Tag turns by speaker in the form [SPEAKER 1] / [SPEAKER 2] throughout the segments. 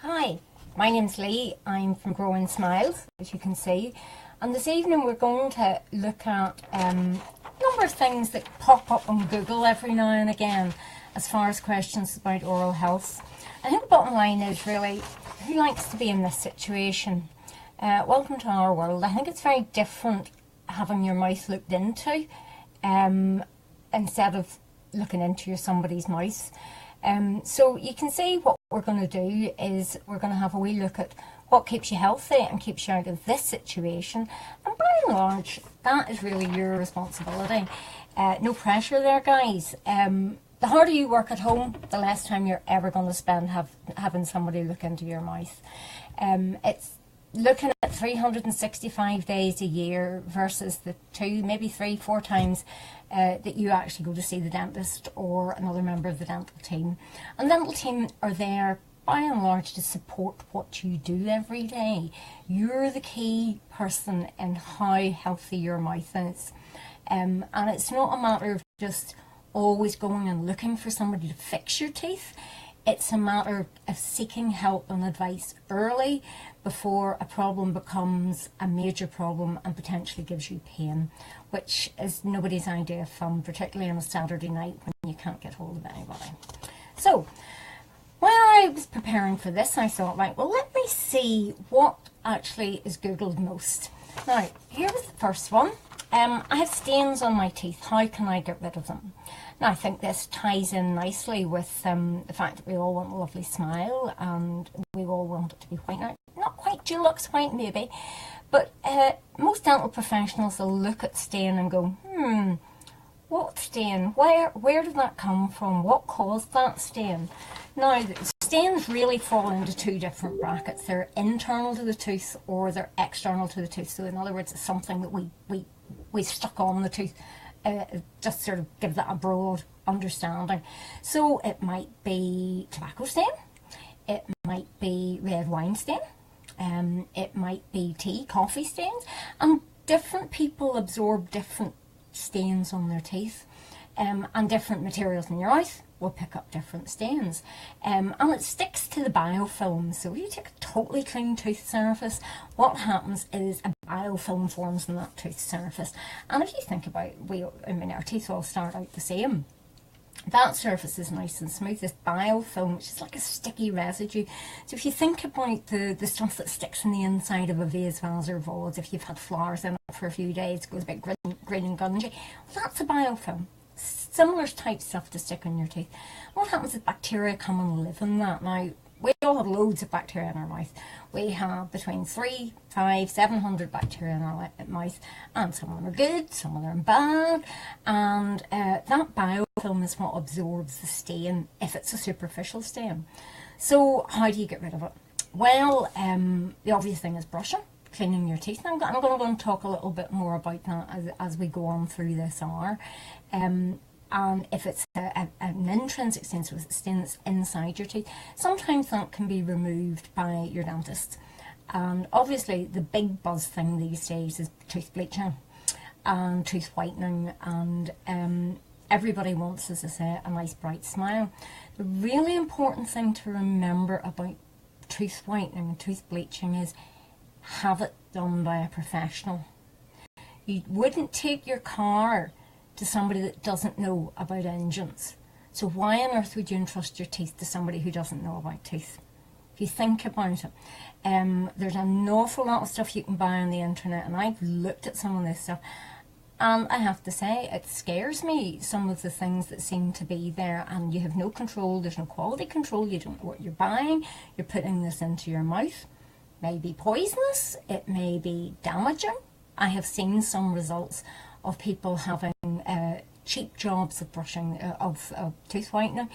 [SPEAKER 1] Hi, my name's Lee. I'm from Growing Smiles, as you can see. And this evening we're going to look at a number of things that pop up on Google every now and again as far as questions about oral health. I think the bottom line is really, who likes to be in this situation? Welcome to our world. I think it's very different having your mouth looked into instead of looking into somebody's mouth. So you can see what we're going to do is we're going to have a wee look at what keeps you healthy and keeps you out of this situation. And by and large, that is really your responsibility. No pressure there, guys. The harder you work at home, the less time you're ever going to spend having somebody look into your mouth. It's looking at 365 days a year versus the 2, maybe 3, 4 times that you actually go to see the dentist or another member of the dental team. And the dental team are there by and large to support what you do every day. You're the key person in how healthy your mouth is. And it's not a matter of just always going and looking for somebody to fix your teeth. It's a matter of seeking help and advice early before a problem becomes a major problem and potentially gives you pain, which is nobody's idea of fun, particularly on a Saturday night when you can't get hold of anybody. So, while I was preparing for this, I thought, right, well, let me see what actually is Googled most. Now, here was the first one. I have stains on my teeth. How can I get rid of them? Now, I think this ties in nicely with the fact that we all want a lovely smile and we all want it to be white. Now, not quite Dulux white maybe, but most dental professionals will look at stain and go, what stain? Where did that come from? What caused that stain? Now, stains really fall into 2 different brackets. They're internal to the tooth or they're external to the tooth. So in other words, it's something that we stuck on the tooth, just sort of give that a broad understanding. So it might be tobacco stain, it might be red wine stain, it might be tea, coffee stains, and different people absorb different stains on their teeth, and different materials in your mouth will pick up different stains, and it sticks to the biofilm. So if you take a totally clean tooth surface, what happens is a biofilm forms in that tooth surface. And if you think about it, our teeth all start out the same. That surface is nice and smooth. This biofilm, which is like a sticky residue. So if you think about the stuff that sticks in the inside of a vase, vase or vase, if you've had flowers in it for a few days, it goes a bit green and gungy. Well, that's a biofilm. Similar type stuff to stick on your teeth. What happens is bacteria come and live in that. Now, we all have loads of bacteria in our mouth. We have between 300, 500, 700 bacteria in our mouth, and some of them are good, some of them are bad, and that biofilm is what absorbs the stain if it's a superficial stain. So how do you get rid of it? Well, the obvious thing is brushing, cleaning your teeth. Now, I'm going to talk a little bit more about that as we go on through this hour. And if it's an intrinsic stain, so it's a stain that's inside your teeth, sometimes that can be removed by your dentist. And obviously the big buzz thing these days is tooth bleaching and tooth whitening, and everybody wants, as I say, a nice bright smile. The really important thing to remember about tooth whitening and tooth bleaching is have it done by a professional. You wouldn't take your car to somebody that doesn't know about engines. So why on earth would you entrust your teeth to somebody who doesn't know about teeth? If you think about it, there's an awful lot of stuff you can buy on the internet, and I've looked at some of this stuff, and I have to say, it scares me, some of the things that seem to be there, and you have no control, there's no quality control, you don't know what you're buying, you're putting this into your mouth. It may be poisonous, it may be damaging. I have seen some results of people having cheap jobs of brushing, of tooth whitening,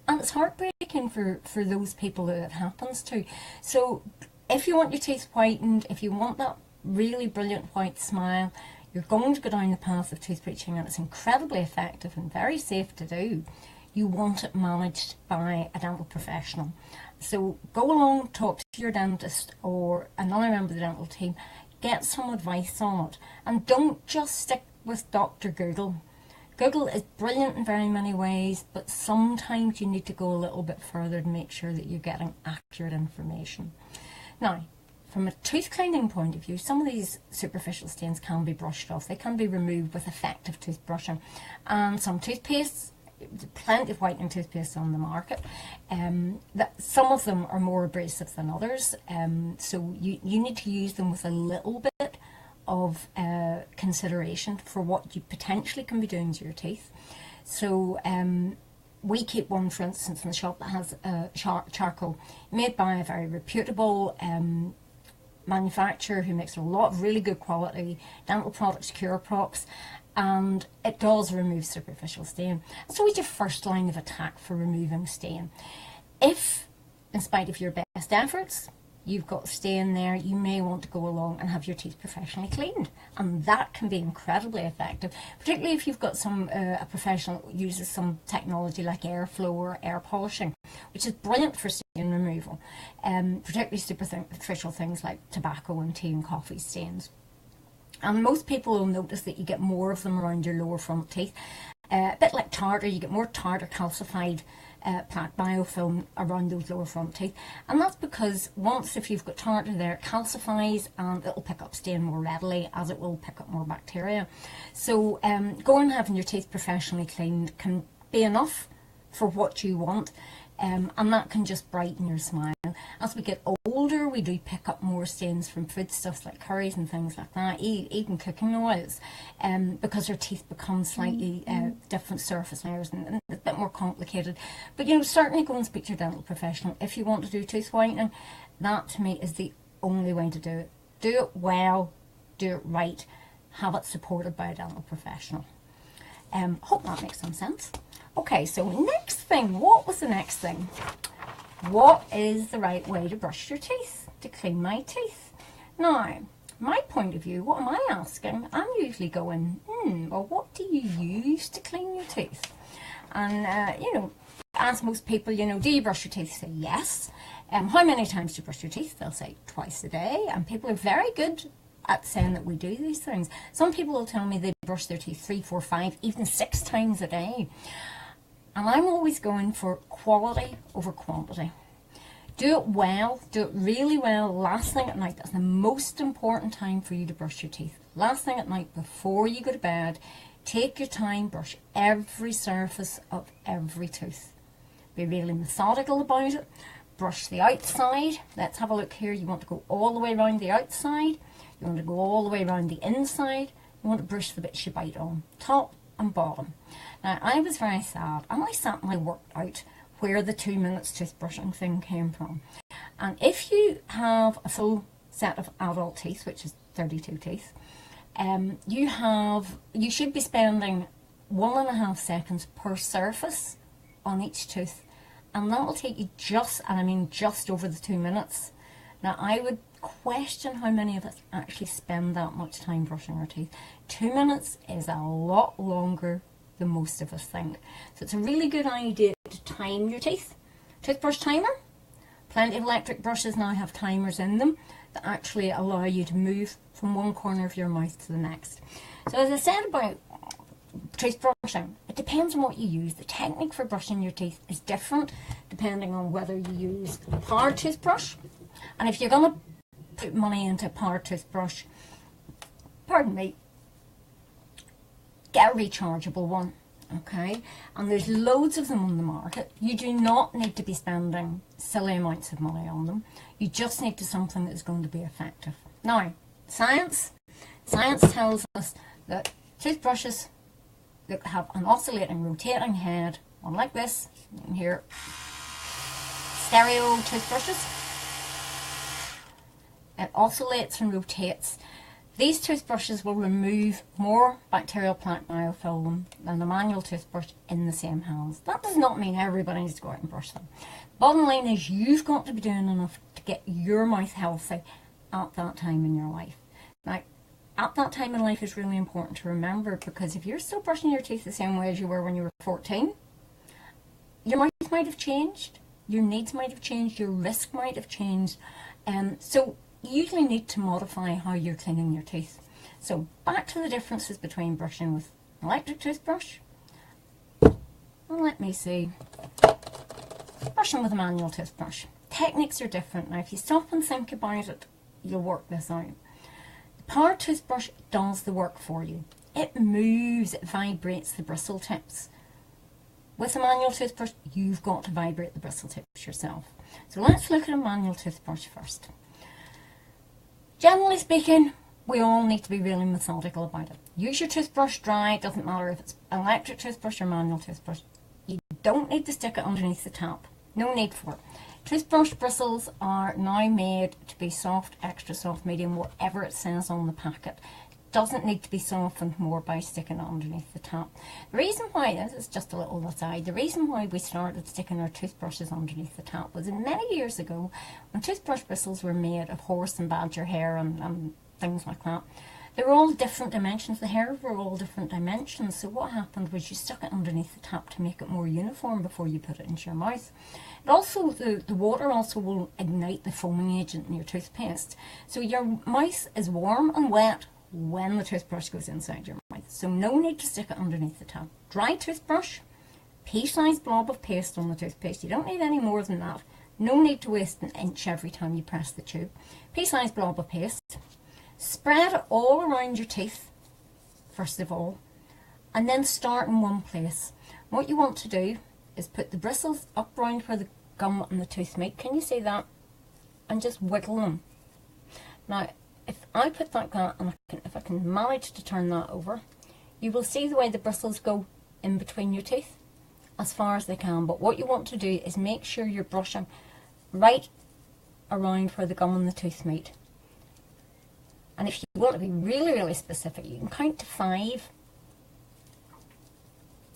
[SPEAKER 1] and it's heartbreaking for those people that it happens to. So if you want your teeth whitened, if you want that really brilliant white smile, you're going to go down the path of tooth bleaching, and it's incredibly effective and very safe to do. You want it managed by a dental professional. So go along, talk to your dentist or another member of the dental team, get some advice on it, and don't just stick with Dr. Google. Google is brilliant in very many ways, but sometimes you need to go a little bit further to make sure that you're getting accurate information. Now, from a tooth cleaning point of view, some of these superficial stains can be brushed off. They can be removed with effective toothbrushing. And some toothpastes, plenty of whitening toothpaste on the market. Some of them are more abrasive than others, so you need to use them with a little bit of consideration for what you potentially can be doing to your teeth. So we keep one, for instance, in the shop that has charcoal made by a very reputable manufacturer who makes a lot of really good quality dental products, cure props, and it does remove superficial stain. So it's your first line of attack for removing stain. If, in spite of your best efforts, you've got stain there, you may want to go along and have your teeth professionally cleaned, and that can be incredibly effective, particularly if you've got some a professional uses some technology like airflow or air polishing, which is brilliant for stain removal, particularly superficial things like tobacco and tea and coffee stains. And most people will notice that you get more of them around your lower front teeth. A bit like tartar, you get more tartar calcified plaque biofilm around those lower front teeth, and that's because once, if you've got tartar there, it calcifies and it'll pick up stain more readily, as it will pick up more bacteria. So going and having your teeth professionally cleaned can be enough for what you want, and that can just brighten your smile. As we get older, we do pick up more stains from foodstuffs like curries and things like that, even cooking oils, because our teeth become slightly different surface layers and a bit more complicated. But certainly go and speak to your dental professional if you want to do tooth whitening. That to me is the only way to do it. Do it well, do it right, have it supported by a dental professional. Hope that makes some sense. Okay, so next thing, what was the next thing? What is the right way to brush your teeth, to clean my teeth? Now, my point of view, what am I asking? I'm usually going, well, what do you use to clean your teeth? And, ask most people, do you brush your teeth? Say yes. How many times do you brush your teeth? They'll say twice a day. And people are very good at saying that we do these things. Some people will tell me they brush their teeth 3, 4, 5, even 6 times a day. And I'm always going for quality over quantity. Do it well, do it really well last thing at night. That's the most important time for you to brush your teeth. Last thing at night before you go to bed, take your time, brush every surface of every tooth. Be really methodical about it. Brush the outside. Let's have a look here. You want to go all the way around the outside. You want to go all the way around the inside. You want to brush the bits you bite on, top and bottom. Now, I was very sad, and I sat and I worked out where the 2 minutes toothbrushing thing came from. And if you have a full set of adult teeth, which is 32 teeth, you should be spending 1.5 seconds per surface on each tooth, and that will take you just over the 2 minutes. Now, I would question how many of us actually spend that much time brushing our teeth. 2 minutes is a lot longer than most of us think. So it's a really good idea to time your teeth. Toothbrush timer. Plenty of electric brushes now have timers in them that actually allow you to move from one corner of your mouth to the next. So as I said about toothbrushing, it depends on what you use. The technique for brushing your teeth is different depending on whether you use a powered toothbrush. And if you're going to put money into a powered toothbrush, pardon me, get a rechargeable one, okay? And there's loads of them on the market. You do not need to be spending silly amounts of money on them. You just need to something that's going to be effective. Now, science tells us that toothbrushes that have an oscillating, rotating head, one like this, you can hear stereo toothbrushes. It oscillates and rotates. These toothbrushes will remove more bacterial plaque biofilm than a manual toothbrush in the same hands. That does not mean everybody needs to go out and brush them. Bottom line is you've got to be doing enough to get your mouth healthy at that time in your life. Now, at that time in life is really important to remember, because if you're still brushing your teeth the same way as you were when you were 14, your mouth might have changed, your needs might have changed, your risk might have changed. So you usually need to modify how you're cleaning your teeth. So back to the differences between brushing with an electric toothbrush Well, let me see. Brushing with a manual toothbrush. Techniques are different. Now, if you stop and think about it, you'll work this out. The power toothbrush does the work for you. It moves, it vibrates the bristle tips. With a manual toothbrush, you've got to vibrate the bristle tips yourself. So let's look at a manual toothbrush first. Generally speaking, we all need to be really methodical about it. Use your toothbrush dry. It doesn't matter if it's an electric toothbrush or manual toothbrush. You don't need to stick it underneath the tap. No need for it. Toothbrush bristles are now made to be soft, extra soft, medium, whatever it says on the packet. It doesn't need to be softened more by sticking it underneath the tap. The reason why, this is just a little aside, the reason why we started sticking our toothbrushes underneath the tap was many years ago when toothbrush bristles were made of horse and badger hair and things like that. They were all different dimensions. The hairs were all different dimensions. So what happened was you stuck it underneath the tap to make it more uniform before you put it into your mouth. It also, the water also will ignite the foaming agent in your toothpaste. So your mouth is warm and wet when the toothbrush goes inside your mouth. So no need to stick it underneath the tap. Dry toothbrush, pea-sized blob of paste on the toothpaste. You don't need any more than that. No need to waste an inch every time you press the tube. Pea-sized blob of paste. Spread it all around your teeth, first of all, and then start in one place. What you want to do is put the bristles up round where the gum and the tooth meet. Can you see that? And just wiggle them. Now, if I put that and if I can manage to turn that over, you will see the way the bristles go in between your teeth as far as they can. But what you want to do is make sure you're brushing right around where the gum and the tooth meet. And if you want to be really, really specific, you can count to 5.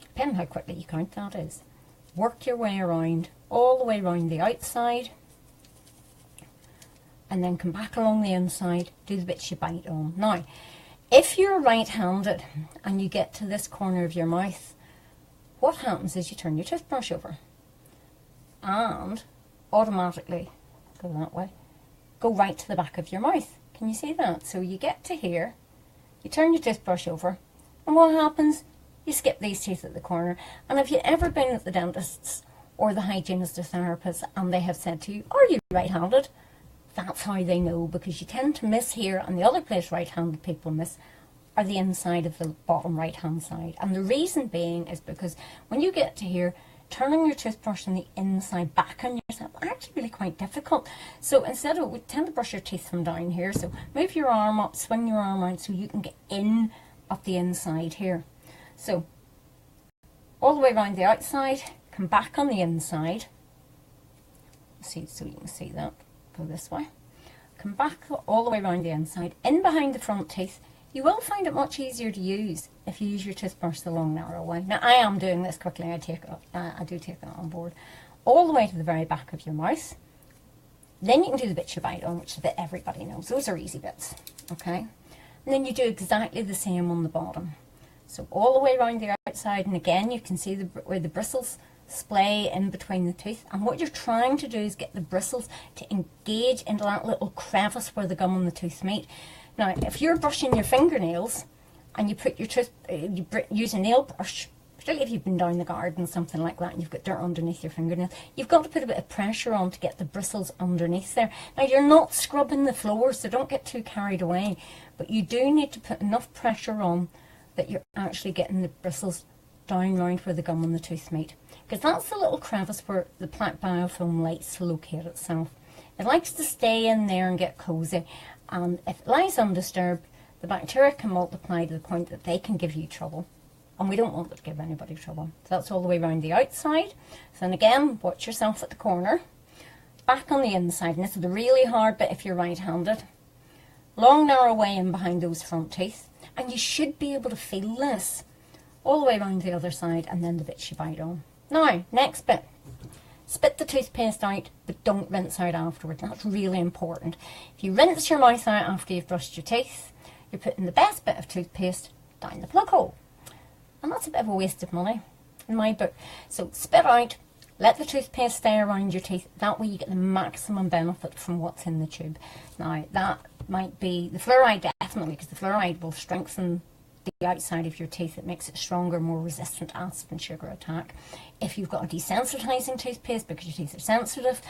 [SPEAKER 1] Depending how quickly you count, that is. Work your way around, all the way around the outside. And then come back along the inside, do the bits you bite on. Now, if you're right-handed and you get to this corner of your mouth, what happens is you turn your toothbrush over. And automatically, go that way, go right to the back of your mouth. Can you see that? So you get to here, you turn your toothbrush over, and what happens? You skip these teeth at the corner. And have you ever been at the dentist's or the hygienist or therapist and they have said to you, are you right-handed? That's how they know, because you tend to miss here, and the other place right-handed people miss are the inside of the bottom right-hand side. And the reason being is because when you get to here, turning your toothbrush on the inside back on yourself is actually really quite difficult. So instead of, we tend to brush your teeth from down here. So move your arm up, swing your arm out so you can get in up the inside here. So all the way around the outside, come back on the inside. See, so you can see that. Go this way. Come back all the way around the inside, in behind the front teeth. You will find it much easier to use if you use your toothbrush the long, narrow way. Now, I am doing this quickly. I do take it on board. All the way to the very back of your mouth. Then you can do the bits you bite on, which is the bit everybody knows. Those are easy bits, okay? And then you do exactly the same on the bottom. So all the way around the outside, and again, you can see where the bristles splay in between the teeth. And what you're trying to do is get the bristles to engage into that little crevice where the gum and the tooth meet. Now, if you're brushing your fingernails and you put your use a nail brush, particularly if you've been down the garden, something like that, and you've got dirt underneath your fingernail, you've got to put a bit of pressure on to get the bristles underneath there. Now, you're not scrubbing the floor, so don't get too carried away, but you do need to put enough pressure on that you're actually getting the bristles down round where the gum and the tooth meet. Because that's the little crevice where the plaque biofilm likes to locate itself. It likes to stay in there and get cozy. And if it lies undisturbed, the bacteria can multiply to the point that they can give you trouble. And we don't want it to give anybody trouble. So that's all the way around the outside. So then again, watch yourself at the corner. Back on the inside. And this is the really hard bit if you're right-handed. Long, narrow way in behind those front teeth. And you should be able to feel this all the way around the other side, and then the bits you bite on. Now, next bit. Spit the toothpaste out, but don't rinse out afterwards. That's really important. If you rinse your mouth out after you've brushed your teeth, you're putting the best bit of toothpaste down the plug hole. And that's a bit of a waste of money, in my book. So spit out, let the toothpaste stay around your teeth. That way you get the maximum benefit from what's in the tube. Now, that might be the fluoride, definitely, because the fluoride will strengthen the outside of your teeth. It makes it stronger, more resistant to acid and sugar attack. If you've got a desensitizing toothpaste because your teeth are sensitive,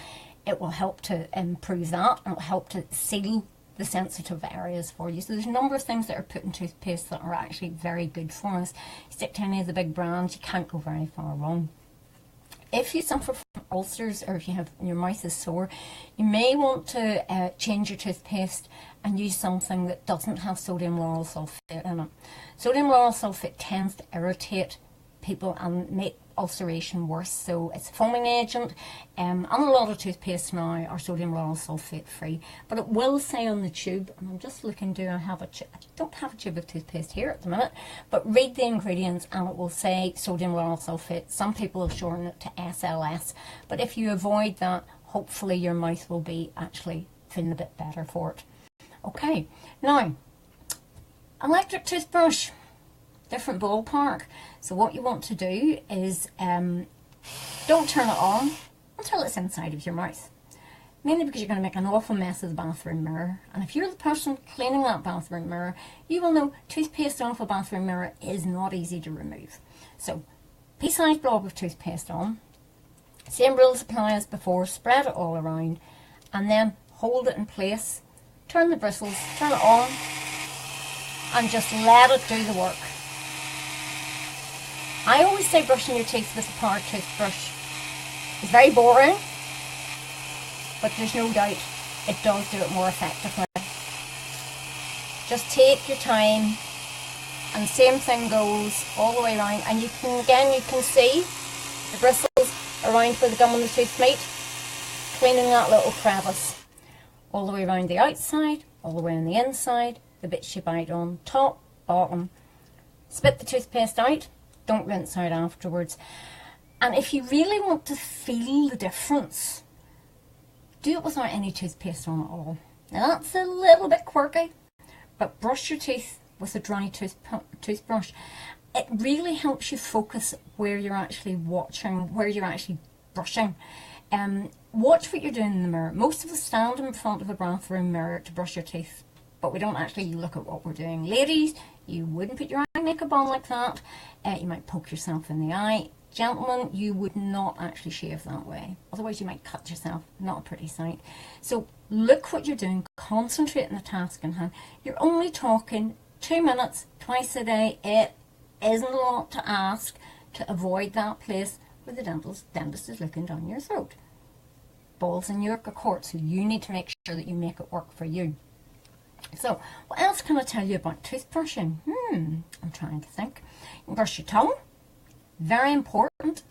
[SPEAKER 1] it will help to improve that, and it will help to seal the sensitive areas for you. So there's a number of things that are put in toothpaste that are actually very good for us. You stick to any of the big brands, you can't go very far wrong. If you suffer from ulcers, or if you have your mouth is sore, you may want to change your toothpaste and use something that doesn't have sodium lauryl sulfate in it. Sodium lauryl sulfate tends to irritate people and make ulceration worse, so it's a foaming agent, and a lot of toothpaste now are sodium lauryl sulfate free, but it will say on the tube, and I'm just looking, do I have a tube? I don't have a tube of toothpaste here at the minute, but read the ingredients and it will say sodium lauryl sulfate. Some people have shortened it to SLS, but if you avoid that, hopefully your mouth will be actually feeling a bit better for it. Okay, now, electric toothbrush, different ballpark. So what you want to do is don't turn it on until it's inside of your mouth. Mainly because you're going to make an awful mess of the bathroom mirror. And if you're the person cleaning that bathroom mirror, you will know toothpaste off a bathroom mirror is not easy to remove. So, pea-sized blob of toothpaste on, same rule of apply as before, spread it all around, and then hold it in place, turn the bristles, turn it on, and just let it do the work. I always say brushing your teeth with a power toothbrush is very boring, but there's no doubt it does do it more effectively. Just take your time, and same thing goes all the way around, and you can see the bristles around where the gum and the tooth meet, cleaning that little crevice all the way around the outside, all the way on the inside, the bits you bite on, top, bottom. Spit the toothpaste out. Don't rinse out afterwards. And if you really want to feel the difference, do it without any toothpaste on at all. Now that's a little bit quirky, but brush your teeth with a dry toothbrush. It really helps you focus where you're actually watching, where you're actually brushing. Watch what you're doing in the mirror. Most of us stand in front of a bathroom mirror to brush your teeth, but we don't actually look at what we're doing. Ladies, you wouldn't put your eye makeup on like that. You might poke yourself in the eye. Gentlemen, you would not actually shave that way. Otherwise you might cut yourself. Not a pretty sight. So look what you're doing. Concentrate on the task in hand. You're only talking 2 minutes twice a day. It isn't a lot to ask to avoid that place where the dentist is looking down your throat. Balls in your court, so you need to make sure that you make it work for you. So, what else can I tell you about toothbrushing? I'm trying to think. You can brush your tongue. Very important.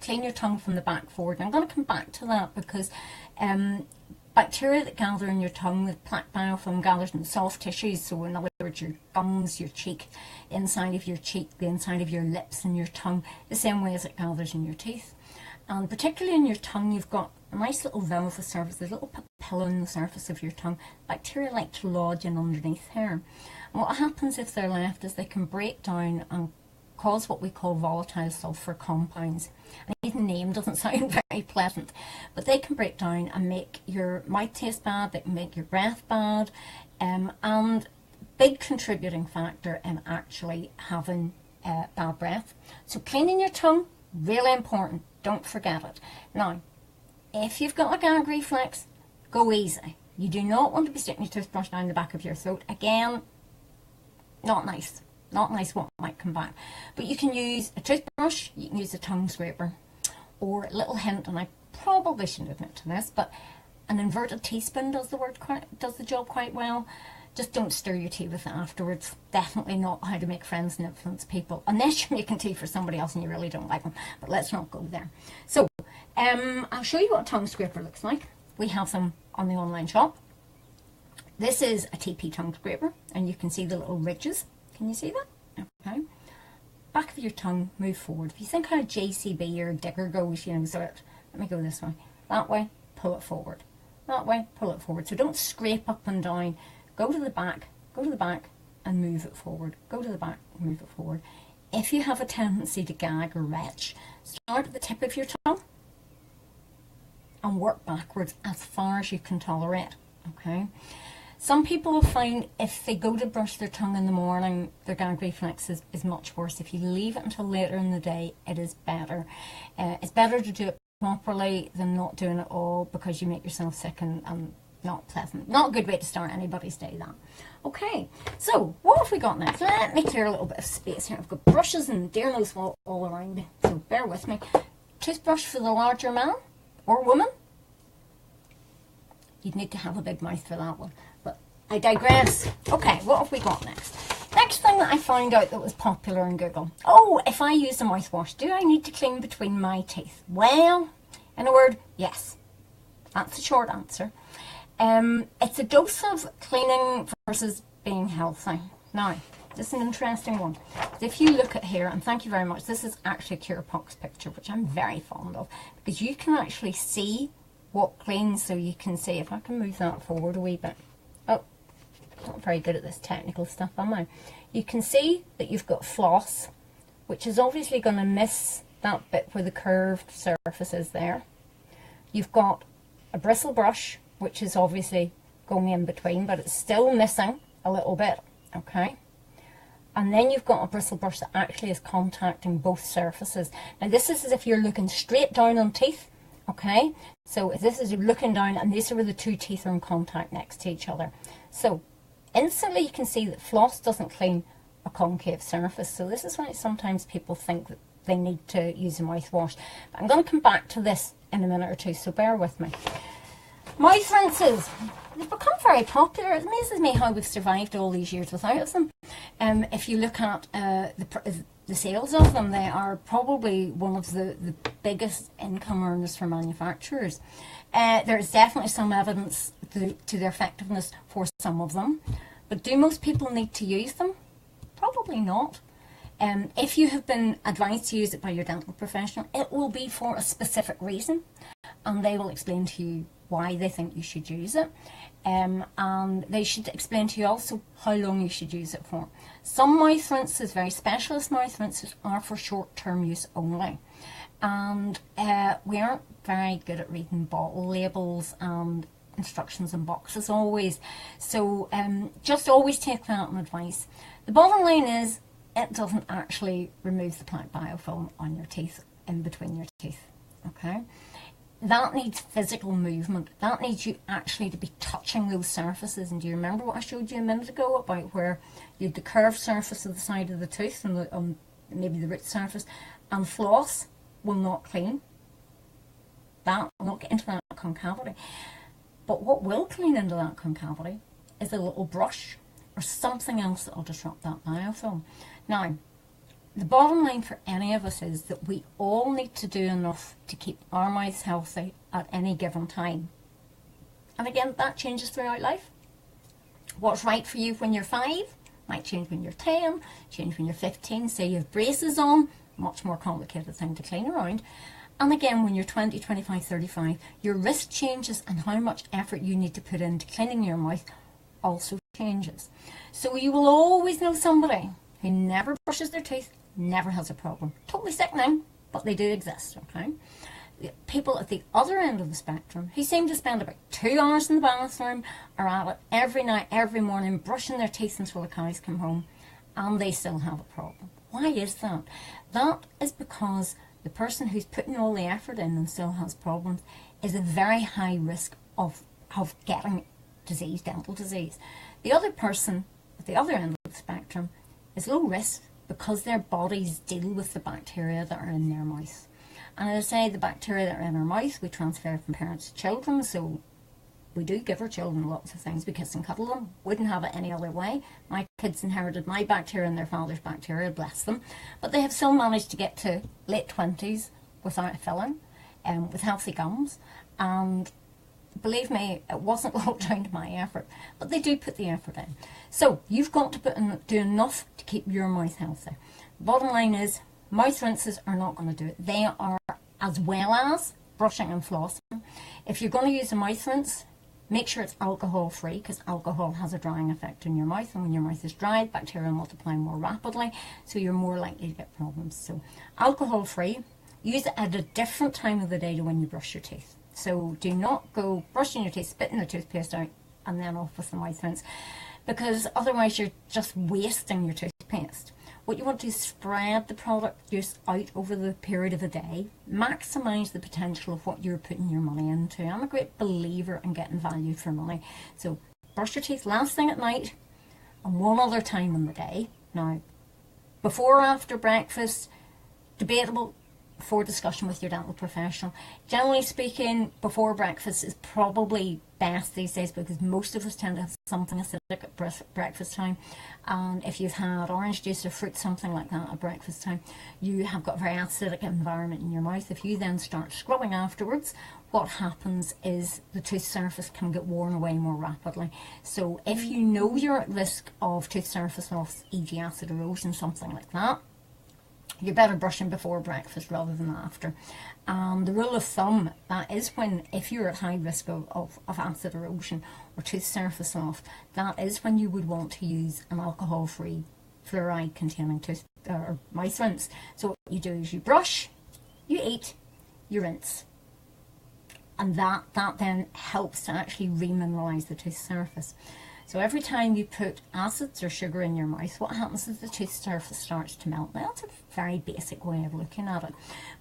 [SPEAKER 1] Clean your tongue from the back forward. And I'm going to come back to that because bacteria that gather in your tongue, the plaque biofilm gathers in soft tissues. So in other words, your gums, your cheek, inside of your cheek, the inside of your lips and your tongue, the same way as it gathers in your teeth. And particularly in your tongue, you've got a nice little vein of the surface, there's a little papilla on the surface of your tongue. Bacteria like to lodge in underneath here. And what happens if they're left is they can break down and cause what we call volatile sulfur compounds. And even the name doesn't sound very pleasant, but they can break down and make your mouth taste bad, they can make your breath bad, and big contributing factor in actually having bad breath. So cleaning your tongue, really important, don't forget it. Now, if you've got a gag reflex, go easy. You do not want to be sticking your toothbrush down the back of your throat. Again, not nice. Not nice what might come back. But you can use a toothbrush, you can use a tongue scraper, or a little hint, and I probably shouldn't admit to this, but an inverted teaspoon does the job quite well. Just don't stir your tea with it afterwards. Definitely not how to make friends and influence people, unless you're making tea for somebody else and you really don't like them. But let's not go there. So, I'll show you what a tongue scraper looks like. We have them on the online shop. This is a TP tongue scraper, and you can see the little ridges. Can you see that? Okay. Back of your tongue, move forward. If you think how a JCB or a digger goes, you know, so let me go this way. That way, pull it forward. That way, pull it forward. So don't scrape up and down. Go to the back, and move it forward. Go to the back, move it forward. If you have a tendency to gag or retch, start at the tip of your tongue and work backwards as far as you can tolerate. Okay. Some people will find if they go to brush their tongue in the morning, their gag reflex is much worse. If you leave it until later in the day, it is better. It's better to do it properly than not doing it all, because you make yourself sick and not pleasant. Not a good way to start anybody's day, that. Okay, so what have we got next? Let me clear a little bit of space here. I've got brushes and dear knows what all around me, so bear with me. Toothbrush for the larger man or woman. You'd need to have a big mouth for that one, but I digress. Okay, what have we got next? Next thing that I found out that was popular in Google. Oh, if I use a mouthwash, do I need to clean between my teeth? Well, in a word, yes. That's the short answer. It's a dose of cleaning versus being healthy. Now, this is an interesting one. If you look at here, and thank you very much, this is actually a Curepox picture, which I'm very fond of, because you can actually see what cleans. So you can see, if I can move that forward a wee bit. Oh, not very good at this technical stuff, am I? You can see that you've got floss, which is obviously going to miss that bit where the curved surface is there. You've got a bristle brush, which is obviously going in between, but it's still missing a little bit, okay? And then you've got a bristle brush that actually is contacting both surfaces. Now this is as if you're looking straight down on teeth, okay? So if this is you're looking down, and these are where the two teeth are in contact next to each other. So instantly you can see that floss doesn't clean a concave surface. So this is why sometimes people think that they need to use a mouthwash. But I'm going to come back to this in a minute or two, so bear with me. Mouth rinses. They've become very popular. It amazes me how we've survived all these years without them. If you look at the sales of them, they are probably one of the biggest income earners for manufacturers. There's definitely some evidence to their effectiveness for some of them. But do most people need to use them? Probably not. If you have been advised to use it by your dental professional, it will be for a specific reason, and they will explain to you why they think you should use it, and they should explain to you also how long you should use it for. Some mouth rinses, very specialist mouth rinses, are for short-term use only, and we aren't very good at reading bottle labels and instructions and boxes always, so just always take that on advice. The bottom line is, it doesn't actually remove the plaque biofilm on your teeth, in between your teeth, okay? That needs physical movement. That needs you actually to be touching those surfaces. And do you remember what I showed you a minute ago about where you had the curved surface of the side of the tooth and the, maybe the root surface, and floss will not clean. That will not get into that concavity. But what will clean into that concavity is a little brush or something else that will disrupt that biofilm. Now, the bottom line for any of us is that we all need to do enough to keep our mouths healthy at any given time. And again, that changes throughout life. What's right for you when you're 5 might change when you're 10, change when you're 15. Say you have braces on, much more complicated thing to clean around. And again, when you're 20, 25, 35, your risk changes, and how much effort you need to put into cleaning your mouth also changes. So you will always know somebody who never brushes their teeth, never has a problem. Totally sickening, but they do exist, okay? People at the other end of the spectrum who seem to spend about 2 hours in the bathroom, are at it every night, every morning, brushing their teeth until the cows come home, and they still have a problem. Why is that? That is because the person who's putting all the effort in and still has problems is at very high risk of getting disease, dental disease. The other person at the other end of the spectrum is low risk, because their bodies deal with the bacteria that are in their mouth. And as I say, the bacteria that are in our mouth, we transfer from parents to children, so we do give our children lots of things. We kiss and cuddle them. Wouldn't have it any other way. My kids inherited my bacteria and their father's bacteria, bless them. But they have still managed to get to late 20s without a filling, with healthy gums. And believe me, it wasn't all down to my effort, but they do put the effort in. So you've got to do enough to keep your mouth healthy. The bottom line is, mouth rinses are not going to do it. They are, as well as brushing and flossing. If you're going to use a mouth rinse, make sure it's alcohol free, because alcohol has a drying effect on your mouth, and when your mouth is dry, bacteria multiply more rapidly, so you're more likely to get problems. So alcohol free. Use it at a different time of the day to when you brush your teeth. So do not go brushing your teeth, spitting the toothpaste out, and then off with the mouth rinse, because otherwise you're just wasting your toothpaste. What you want to do is spread the product use out over the period of a day, maximise the potential of what you're putting your money into. I'm a great believer in getting value for money. So brush your teeth last thing at night and one other time in the day. Now, before or after breakfast, debatable for discussion with your dental professional. Generally speaking, before breakfast is probably best these days, because most of us tend to have something acidic at breakfast time, and if you've had orange juice or fruit, something like that at breakfast time, you have got a very acidic environment in your mouth. If you then start scrubbing afterwards, what happens is the tooth surface can get worn away more rapidly. So if you know you're at risk of tooth surface loss, e.g. acid erosion, something like that, you're better brushing before breakfast rather than after. The rule of thumb, that is when, if you're at high risk of acid erosion or tooth surface loss, that is when you would want to use an alcohol-free, fluoride-containing tooth or mouth rinse. So what you do is you brush, you eat, you rinse. And that then helps to actually remineralize the tooth surface. So every time you put acids or sugar in your mouth, what happens is the tooth surface starts to melt. Now, that's a very basic way of looking at it.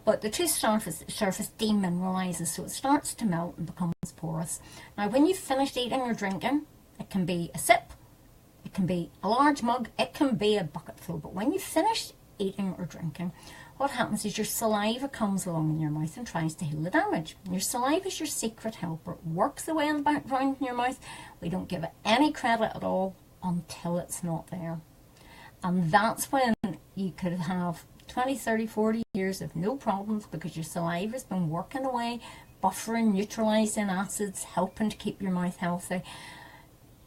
[SPEAKER 1] But the tooth surface demineralizes, so it starts to melt and becomes porous. Now, when you've finished eating or drinking, it can be a sip, it can be a large mug, it can be a bucketful. But when you've finished eating or drinking, what happens is your saliva comes along in your mouth and tries to heal the damage. Your saliva is your secret helper. It works away in the background in your mouth. We don't give it any credit at all until it's not there. And that's when you could have 20, 30, 40 years of no problems, because your saliva has been working away, buffering, neutralising acids, helping to keep your mouth healthy.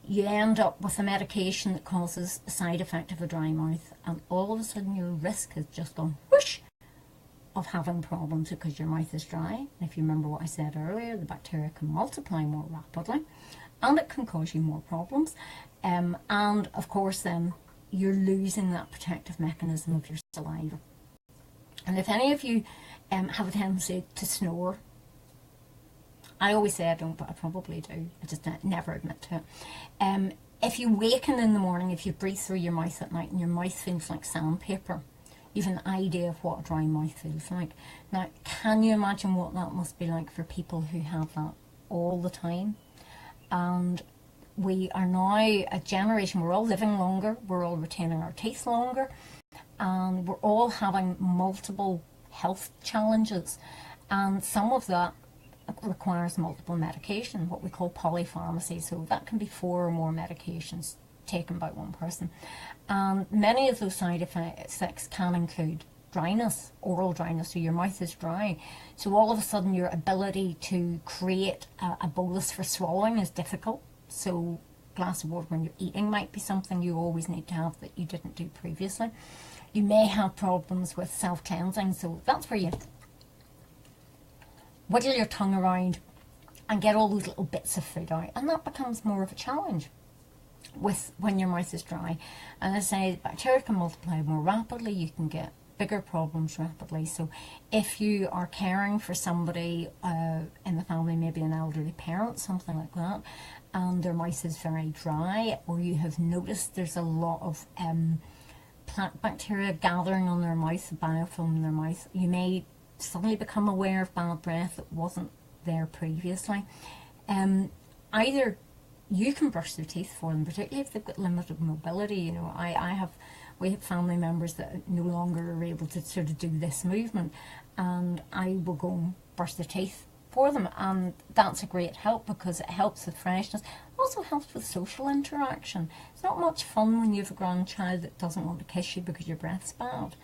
[SPEAKER 1] You end up with a medication that causes a side effect of a dry mouth, and all of a sudden your risk has just gone whoosh of having problems because your mouth is dry. And if you remember what I said earlier, the bacteria can multiply more rapidly and it can cause you more problems. And of course then you're losing that protective mechanism of your saliva. And if any of you have a tendency to snore, I always say I don't, but I probably do. I just never admit to it. If you waken in the morning, if you breathe through your mouth at night and your mouth feels like sandpaper, you've an idea of what a dry mouth feels like. Now, can you imagine what that must be like for people who have that all the time? And we are now a generation, we're all living longer, we're all retaining our teeth longer, and we're all having multiple health challenges. And some of that requires multiple medication, what we call polypharmacy. So that can be 4 or more medications taken by one person. And many of those side effects can include dryness, oral dryness, so your mouth is dry. So all of a sudden your ability to create a bolus for swallowing is difficult. So a glass of water when you're eating might be something you always need to have that you didn't do previously. You may have problems with self-cleansing, so that's where you wiggle your tongue around and get all those little bits of food out, and that becomes more of a challenge when your mouth is dry. And as I say, bacteria can multiply more rapidly, you can get bigger problems rapidly. So if you are caring for somebody in the family, maybe an elderly parent, something like that, and their mouth is very dry, or you have noticed there's a lot of plaque bacteria gathering on their mouth, biofilm in their mouth, you may suddenly become aware of bad breath that wasn't there previously. Either you can brush their teeth for them, particularly if they've got limited mobility. You know, we have family members that no longer are able to sort of do this movement, and I will go and brush their teeth for them, and that's a great help because it helps with freshness. It also helps with social interaction. It's not much fun when you have a grandchild that doesn't want to kiss you because your breath's bad.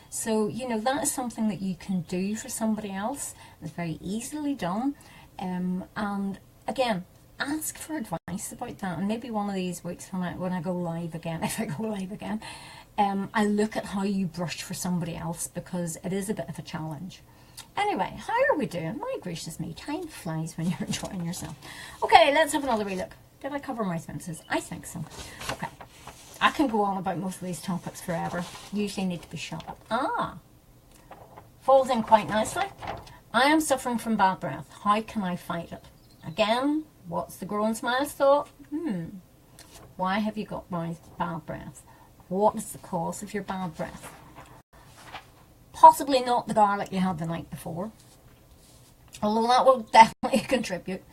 [SPEAKER 1] So, you know, that is something that you can do for somebody else. It's very easily done. And again, ask for advice about that. And maybe one of these weeks when I go live again, if I go live again, I look at how you brush for somebody else, because it is a bit of a challenge. Anyway, how are we doing? My gracious me, time flies when you're enjoying yourself. Okay, let's have another wee look. Did I cover mouth rinses? I think so. Okay. I can go on about most of these topics forever. Usually need to be shut up. Folds in quite nicely. I am suffering from bad breath. How can I fight it? Again, what's the Growing Smiles thought? why have you got bad breath? What is the cause of your bad breath? Possibly not the garlic you had the night before, although that will definitely contribute.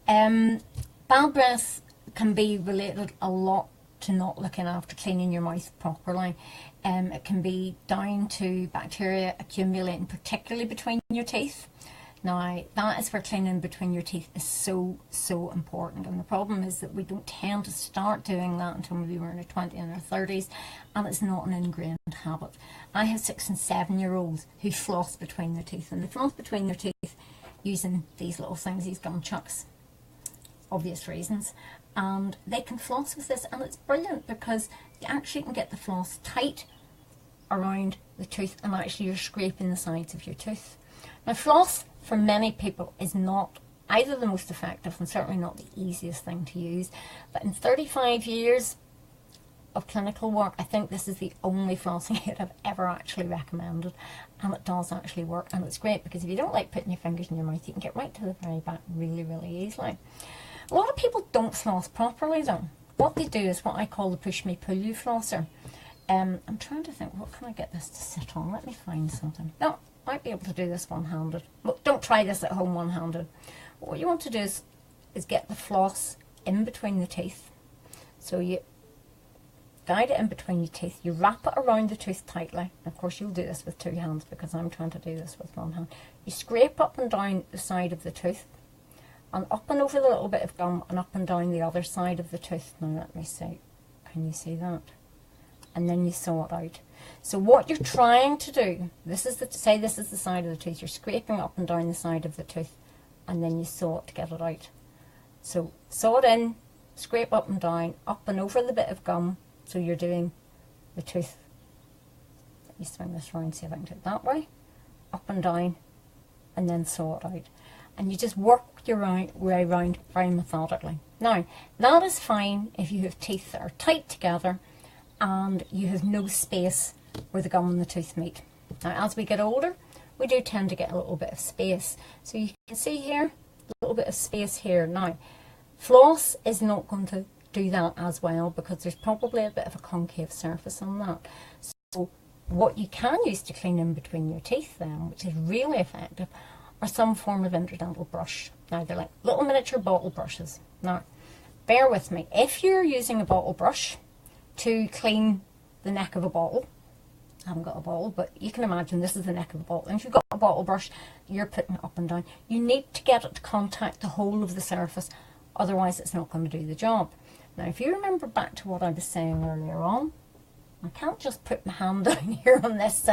[SPEAKER 1] Bad breath can be related a lot to not looking after cleaning your mouth properly. It can be down to bacteria accumulating, particularly between your teeth. Now, that is where cleaning between your teeth is so, so important. And the problem is that we don't tend to start doing that until maybe we're in our 20s and our 30s, and it's not an ingrained habit. I have 6 and 7-year-olds who floss between their teeth, and they floss between their teeth using these little things, these gum chucks, obvious reasons. And they can floss with this, and it's brilliant because you actually can get the floss tight around the tooth, and actually you're scraping the sides of your tooth. Now, floss for many people is not either the most effective and certainly not the easiest thing to use, but in 35 years of clinical work, I think this is the only flossing aid I've ever actually recommended, and it does actually work. And it's great because if you don't like putting your fingers in your mouth, you can get right to the very back really, really easily. A lot of people don't floss properly though. What they do is what I call the push me pull you flosser. I'm trying to think, what can I get this to sit on? Let me find something. No, might be able to do this one-handed. But don't try this at home one-handed. What you want to do is get the floss in between the teeth. So you guide it in between your teeth. You wrap it around the tooth tightly. Of course, you'll do this with 2 hands because I'm trying to do this with 1 hand. You scrape up and down the side of the tooth, and up and over the little bit of gum, and up and down the other side of the tooth. Now let me see. Can you see that? And then you saw it out. So what you're trying to do, this is the side of the tooth, you're scraping up and down the side of the tooth, and then you saw it to get it out. So saw it in, scrape up and down, up and over the bit of gum, so you're doing the tooth. Let me swing this around, see if I can do it that way. Up and down, and then saw it out. And you just work your way around very methodically. Now, that is fine if you have teeth that are tight together and you have no space where the gum and the tooth meet. Now, as we get older, we do tend to get a little bit of space. So you can see here, a little bit of space here. Now, floss is not going to do that as well because there's probably a bit of a concave surface on that. So what you can use to clean in between your teeth then, which is really effective, are some form of interdental brush. Now, they're like little miniature bottle brushes. Now, bear with me. If you're using a bottle brush to clean the neck of a bottle, I haven't got a bottle, but you can imagine this is the neck of a bottle. And if you've got a bottle brush, you're putting it up and down. You need to get it to contact the whole of the surface, otherwise it's not going to do the job. Now, if you remember back to what I was saying earlier on, I can't just put my hand down here on this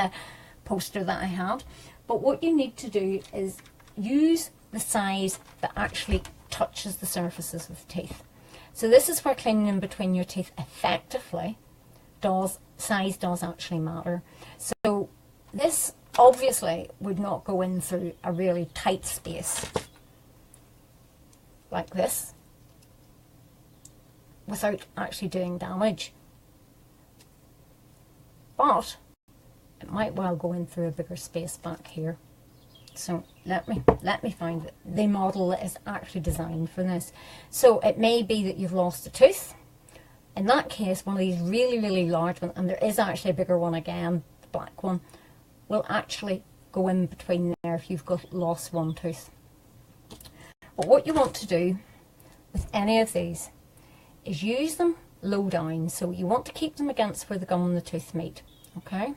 [SPEAKER 1] poster that I had, but what you need to do is use the size that actually touches the surfaces of the teeth. So this is where cleaning in between your teeth effectively size does actually matter. So this obviously would not go in through a really tight space like this without actually doing damage. But it might well go in through a bigger space back here. So let me find the model that is actually designed for this. So it may be that you've lost a tooth. In that case, one of these really, really large ones, and there is actually a bigger one again, the black one, will actually go in between there if you've lost 1 tooth. But what you want to do with any of these is use them low down. So you want to keep them against where the gum and the tooth meet. Okay?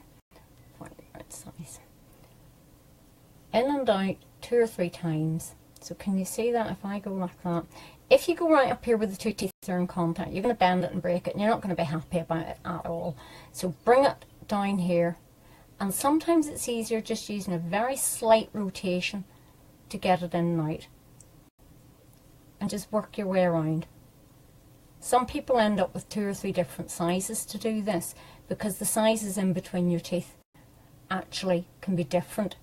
[SPEAKER 1] Find the right size. In and out 2 or 3 times. So can you see that if I go like that? If you go right up here where the 2 teeth are in contact, you're going to bend it and break it, and you're not going to be happy about it at all. So bring it down here, and sometimes it's easier just using a very slight rotation to get it in and out. And just work your way around. Some people end up with 2 or 3 different sizes to do this, because the sizes in between your teeth actually can be different.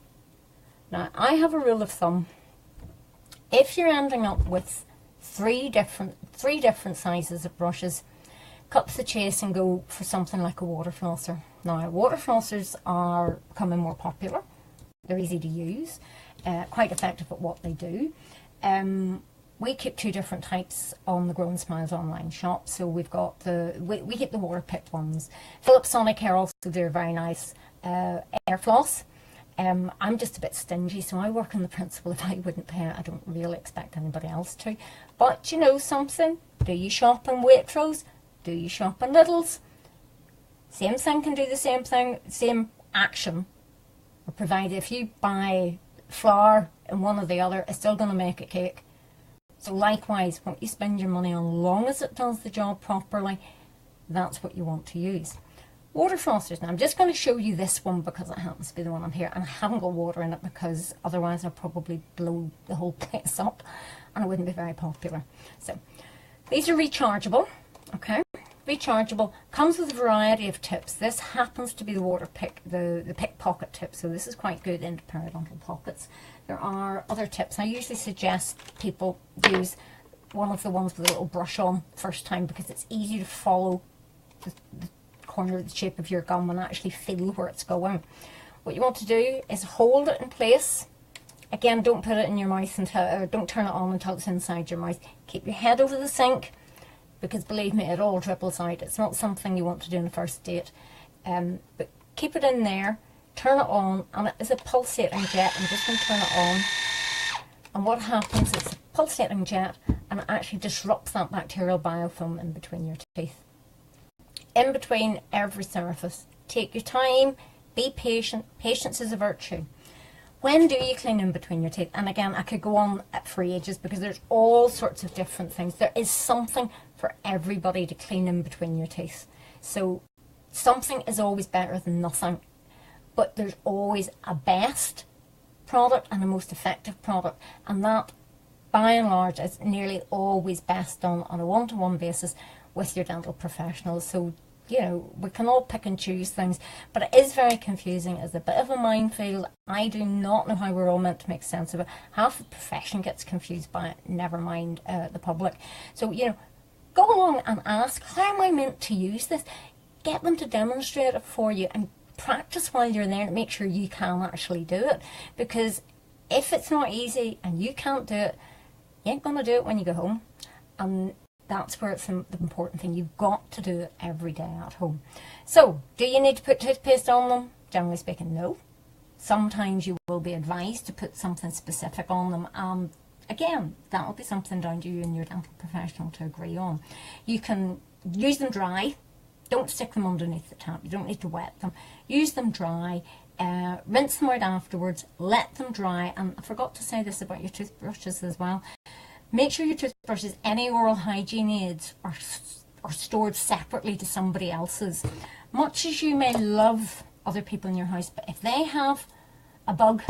[SPEAKER 1] Now, I have a rule of thumb. If you're ending up with 3 different sizes of brushes, cut to the chase and go for something like a water flosser. Now, water flossers are becoming more popular. They're easy to use, quite effective at what they do. we keep two different types on the Grown Smiles online shop. So we've got we keep the water pick ones. Philips Sonicare also do a very nice air floss. I'm just a bit stingy, so I work on the principle if I wouldn't pay it, I don't really expect anybody else to. But you know something? Do you shop in Waitrose? Do you shop in Lidl's? Same thing can do the same thing, same action. Provided if you buy flour in one or the other, it's still going to make a cake. So likewise, what you spend your money on, long as it does the job properly, that's what you want to use. Water flossers. Now I'm just going to show you this one because it happens to be the one on here, and I haven't got water in it because otherwise I'll probably blow the whole place up and it wouldn't be very popular. So these are rechargeable, okay? Rechargeable, comes with a variety of tips. This happens to be the water pick, the pick pocket tip, so this is quite good into periodontal pockets. There are other tips. I usually suggest people use one of the ones with a little brush on first time because it's easy to follow the corner of the shape of your gum and actually feel where it's going. What you want to do is hold it in place. Again, don't put it in your mouth until, don't turn it on until it's inside your mouth. Keep your head over the sink, because believe me, it all dribbles out. It's not something you want to do in the first date. But keep it in there, turn it on, and it is a pulsating jet. I'm just going to turn it on. And what happens is it's a pulsating jet, and it actually disrupts that bacterial biofilm in between your teeth. In between every surface. Take your time, be patient. Patience is a virtue. When do you clean in between your teeth? And again, I could go on for ages because there's all sorts of different things. There is something for everybody to clean in between your teeth. So something is always better than nothing. But there's always a best product and a most effective product. And that, by and large, is nearly always best done on a one-to-one basis with your dental professionals. So, you know, we can all pick and choose things, but it is very confusing. It's a bit of a minefield. I do not know how we're all meant to make sense of it. Half the profession gets confused by it, never mind the public. So, you know, go along and ask, how am I meant to use this? Get them to demonstrate it for you and practice while you're there to make sure you can actually do it. Because if it's not easy and you can't do it, you ain't going to do it when you go home. And that's where it's the important thing. You've got to do it every day at home. So, do you need to put toothpaste on them? Generally speaking, no. Sometimes you will be advised to put something specific on them. Again, that will be something down to you and your dental professional to agree on. You can use them dry. Don't stick them underneath the tap. You don't need to wet them. Use them dry. Rinse them out afterwards. Let them dry. And I forgot to say this about your toothbrushes as well. Make sure your toothbrushes, any oral hygiene aids, are stored separately to somebody else's. Much as you may love other people in your house, but if they have a bug,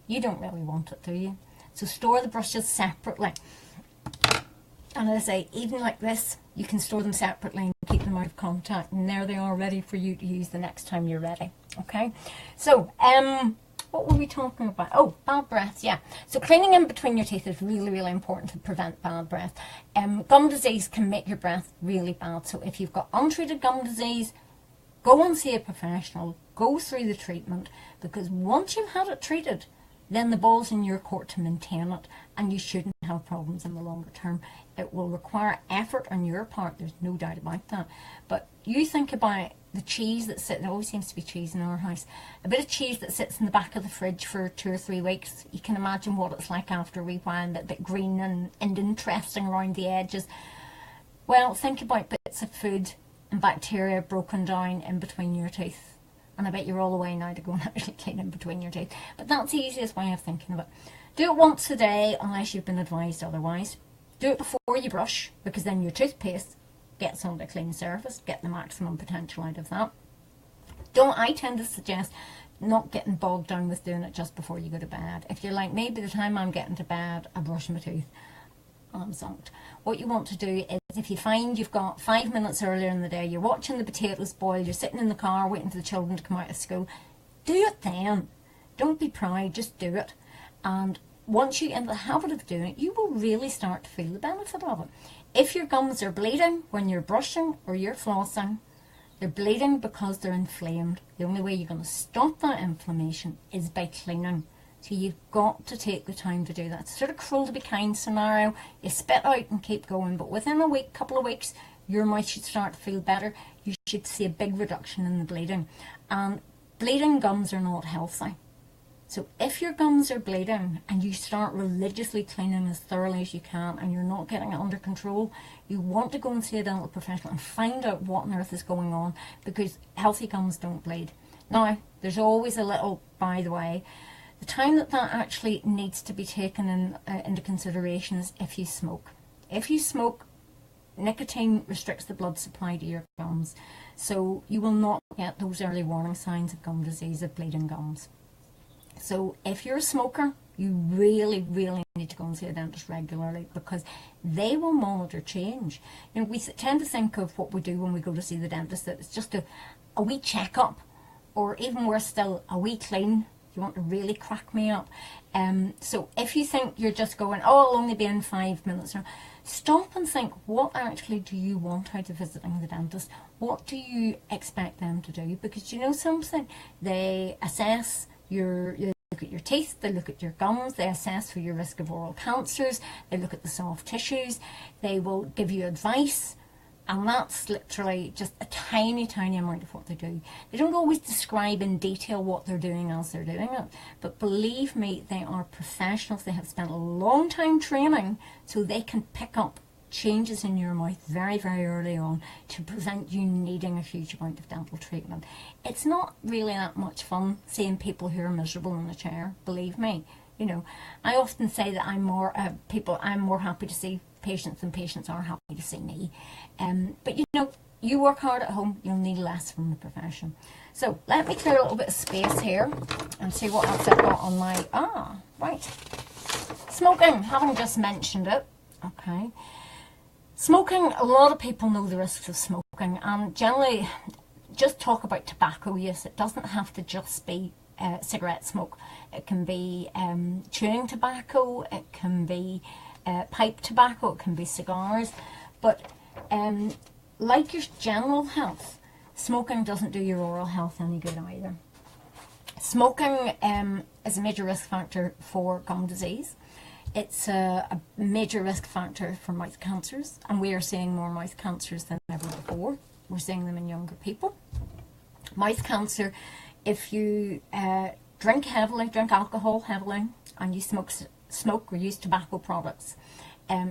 [SPEAKER 1] you don't really want it, do you? So store the brushes separately. And as I say, even like this, you can store them separately and keep them out of contact. And there they are, ready for you to use the next time you're ready. Okay? So, what were we talking about? Oh, bad breath, yeah. So cleaning in between your teeth is really, really important to prevent bad breath. Gum disease can make your breath really bad. So if you've got untreated gum disease, go and see a professional. Go through the treatment, because once you've had it treated, then the ball's in your court to maintain it, and you shouldn't have problems in the longer term. It will require effort on your part, there's no doubt about that. But you think about the cheese that sits, there always seems to be cheese in our house, a bit of cheese that sits in the back of the fridge for 2 or 3 weeks. You can imagine what it's like after a wee while, a bit green and interesting around the edges. Well, think about bits of food and bacteria broken down in between your teeth. And I bet you're all away now to go and actually clean in between your teeth. But that's the easiest way of thinking of it. Do it once a day unless you've been advised otherwise. Do it before you brush, because then your toothpaste gets on the clean surface, get the maximum potential out of that. I tend to suggest not getting bogged down with doing it just before you go to bed. If you're like me, by the time I'm getting to bed, I brush my teeth. I'm zonked. What you want to do is, if you find you've got 5 minutes earlier in the day, you're watching the potatoes boil, you're sitting in the car waiting for the children to come out of school, do it then. Don't be proud, just do it. And once you get in the habit of doing it, you will really start to feel the benefit of it. If your gums are bleeding when you're brushing or you're flossing, they're bleeding because they're inflamed. The only way you're going to stop that inflammation is by cleaning. So you've got to take the time to do that. It's sort of cruel to be kind scenario. You spit out and keep going, but within a week, couple of weeks, your mouth should start to feel better. You should see a big reduction in the bleeding. And bleeding gums are not healthy. So if your gums are bleeding and you start religiously cleaning as thoroughly as you can and you're not getting it under control, you want to go and see a dental professional and find out what on earth is going on, because healthy gums don't bleed. Now, there's always a little, by the way, the time that actually needs to be taken into consideration is if you smoke. If you smoke, nicotine restricts the blood supply to your gums, so you will not get those early warning signs of gum disease, of bleeding gums. So if you're a smoker, you really, really need to go and see a dentist regularly, because they will monitor change. You know, we tend to think of what we do when we go to see the dentist, that it's just a wee checkup, or even worse still, a wee clean. You want to really crack me up. So if you think you're just going, oh, I'll only be in 5 minutes, stop and think, what actually do you want out of visiting the dentist? What do you expect them to do? Because you know something, they assess they look at your teeth, they look at your gums, they assess for your risk of oral cancers, they look at the soft tissues, they will give you advice, and that's literally just a tiny, tiny amount of what they do. They don't always describe in detail what they're doing as they're doing it, but believe me, they are professionals. They have spent a long time training, so they can pick up changes in your mouth very, very early on to prevent you needing a huge amount of dental treatment. It's not really that much fun seeing people who are miserable in a chair, believe me. You know, I often say that I'm more happy to see patients than patients are happy to see me. But you know, you work hard at home, you'll need less from the profession. So let me clear a little bit of space here and see what else I've got on my, right. Smoking, having just mentioned it, okay. Smoking, a lot of people know the risks of smoking, and generally just talk about tobacco use. It doesn't have to just be cigarette smoke. It can be chewing tobacco, it can be pipe tobacco, it can be cigars. But like your general health, smoking doesn't do your oral health any good either. Smoking is a major risk factor for gum disease. It's a major risk factor for mouth cancers, and we are seeing more mouth cancers than ever before. We're seeing them in younger people. Mouth cancer, if you drink alcohol heavily, and you smoke or use tobacco products,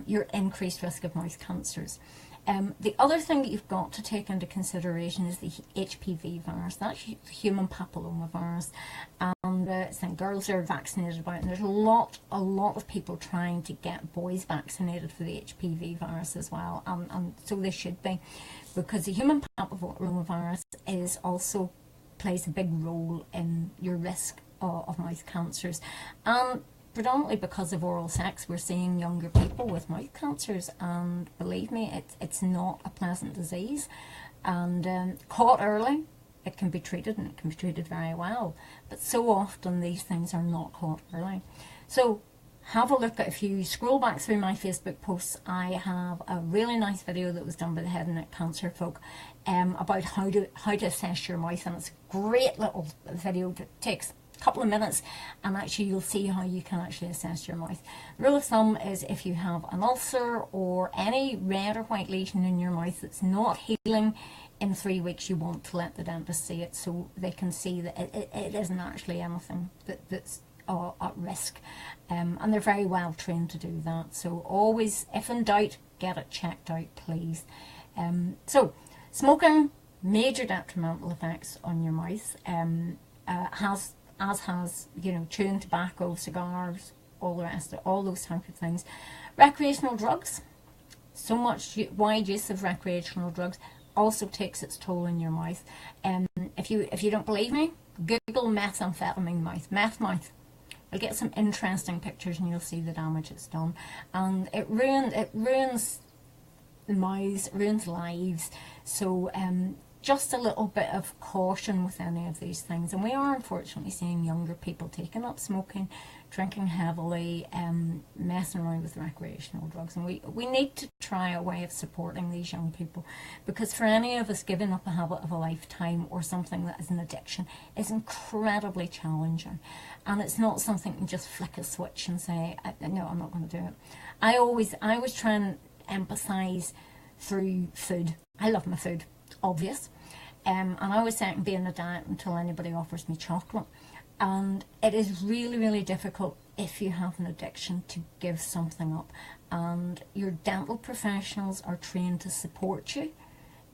[SPEAKER 1] you're increased risk of mouth cancers. The other thing that you've got to take into consideration is the HPV virus. That's human papilloma virus, and girls are vaccinated about it, and there's a lot of people trying to get boys vaccinated for the HPV virus as well, and so they should be, because the human papilloma virus plays a big role in your risk of mouth cancers. And predominantly because of oral sex, we're seeing younger people with mouth cancers, and believe me, it's not a pleasant disease. And caught early, it can be treated, and it can be treated very well. But so often these things are not caught early. So have a look at, if you scroll back through my Facebook posts, I have a really nice video that was done by the head and neck cancer folk about how to assess your mouth, and it's a great little video that takes couple of minutes, and actually you'll see how you can actually assess your mouth. The rule of thumb is, if you have an ulcer or any red or white lesion in your mouth that's not healing in 3 weeks, you want to let the dentist see it, so they can see that it isn't actually anything that's at risk, and they're very well trained to do that. So always, if in doubt, get it checked out, please. So smoking, major detrimental effects on your mouth, as has, you know, chewing tobacco, cigars, all the rest of all those type of things. Recreational drugs, so much wide use of recreational drugs also takes its toll in your mouth. If you don't believe me, Google methamphetamine mouth, meth mouth. You'll get some interesting pictures, and you'll see the damage it's done. And it ruins the mouths, ruins lives. So just a little bit of caution with any of these things. And we are unfortunately seeing younger people taking up smoking, drinking heavily, messing around with recreational drugs. And we need to try a way of supporting these young people, because for any of us, giving up a habit of a lifetime or something that is an addiction is incredibly challenging. And it's not something you can just flick a switch and say, no, I'm not going to do it. I always try and emphasise through food. I love my food, obvious. And I always say I can be on a diet until anybody offers me chocolate. And it is really, really difficult if you have an addiction to give something up. And your dental professionals are trained to support you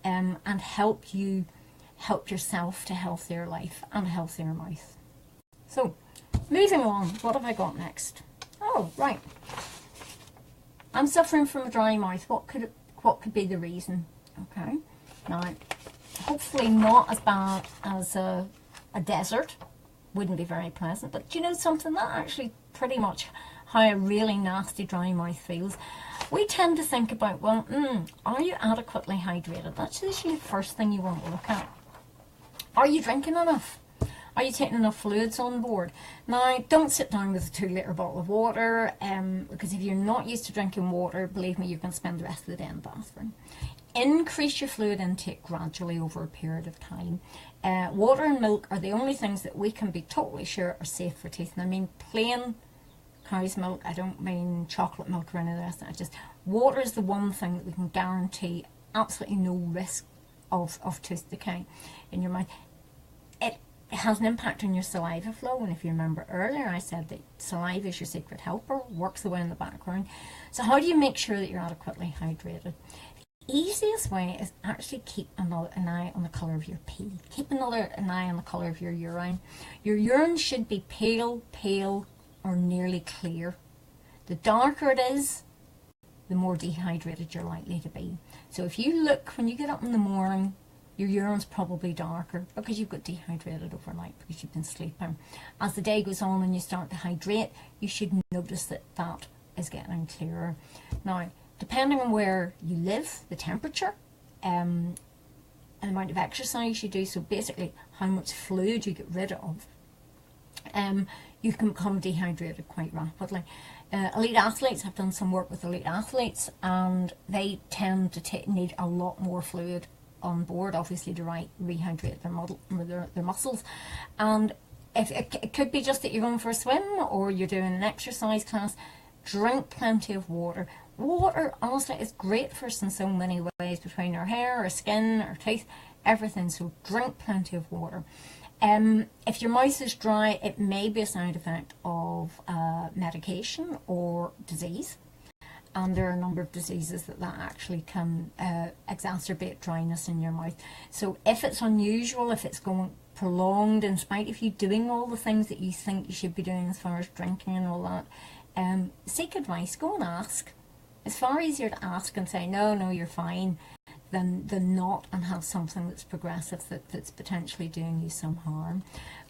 [SPEAKER 1] and help yourself to a healthier life and a healthier mouth. So, moving on, what have I got next? Oh, right. I'm suffering from a dry mouth. What could be the reason? Okay. Now, hopefully not as bad as a desert. Wouldn't be very pleasant. But do you know something? That actually pretty much how a really nasty dry mouth feels. We tend to think about, well, are you adequately hydrated? That's usually the first thing you want to look at. Are you drinking enough? Are you taking enough fluids on board? Now, don't sit down with a 2-litre bottle of water, because if you're not used to drinking water, believe me, you're going to spend the rest of the day in the bathroom. Increase your fluid intake gradually over a period of time. Water and milk are the only things that we can be totally sure are safe for teeth. And I mean plain cow's milk. I don't mean chocolate milk or any of the rest. Water is the one thing that we can guarantee absolutely no risk of tooth decay in your mouth. It has an impact on your saliva flow, and if you remember earlier I said that saliva is your secret helper, works away in the background. So how do you make sure that you're adequately hydrated? The easiest way is actually keep an eye on the colour of your pee. Keep an eye on the colour of your urine. Your urine should be pale or nearly clear. The darker it is, the more dehydrated you're likely to be. So if you look, when you get up in the morning, your urine's probably darker because you've got dehydrated overnight because you've been sleeping. As the day goes on and you start to hydrate, you should notice that that is getting clearer. Now, depending on where you live, the temperature, and the amount of exercise you do, so basically how much fluid you get rid of, you can become dehydrated quite rapidly. Elite athletes, have done some work with elite athletes, and they tend to need a lot more fluid on board, obviously, to rehydrate their muscles. And if it could be just that you're going for a swim or you're doing an exercise class, drink plenty of water. Water, honestly, is great for us in so many ways, between our hair, our skin, our teeth, everything. So drink plenty of water. If your mouth is dry, it may be a side effect of medication or disease. And there are a number of diseases that actually can exacerbate dryness in your mouth. So if it's unusual, if it's going prolonged, in spite of you doing all the things that you think you should be doing as far as drinking and all that, seek advice, go and ask. It's far easier to ask and say, no, you're fine, than not, and have something that's progressive, that's potentially doing you some harm.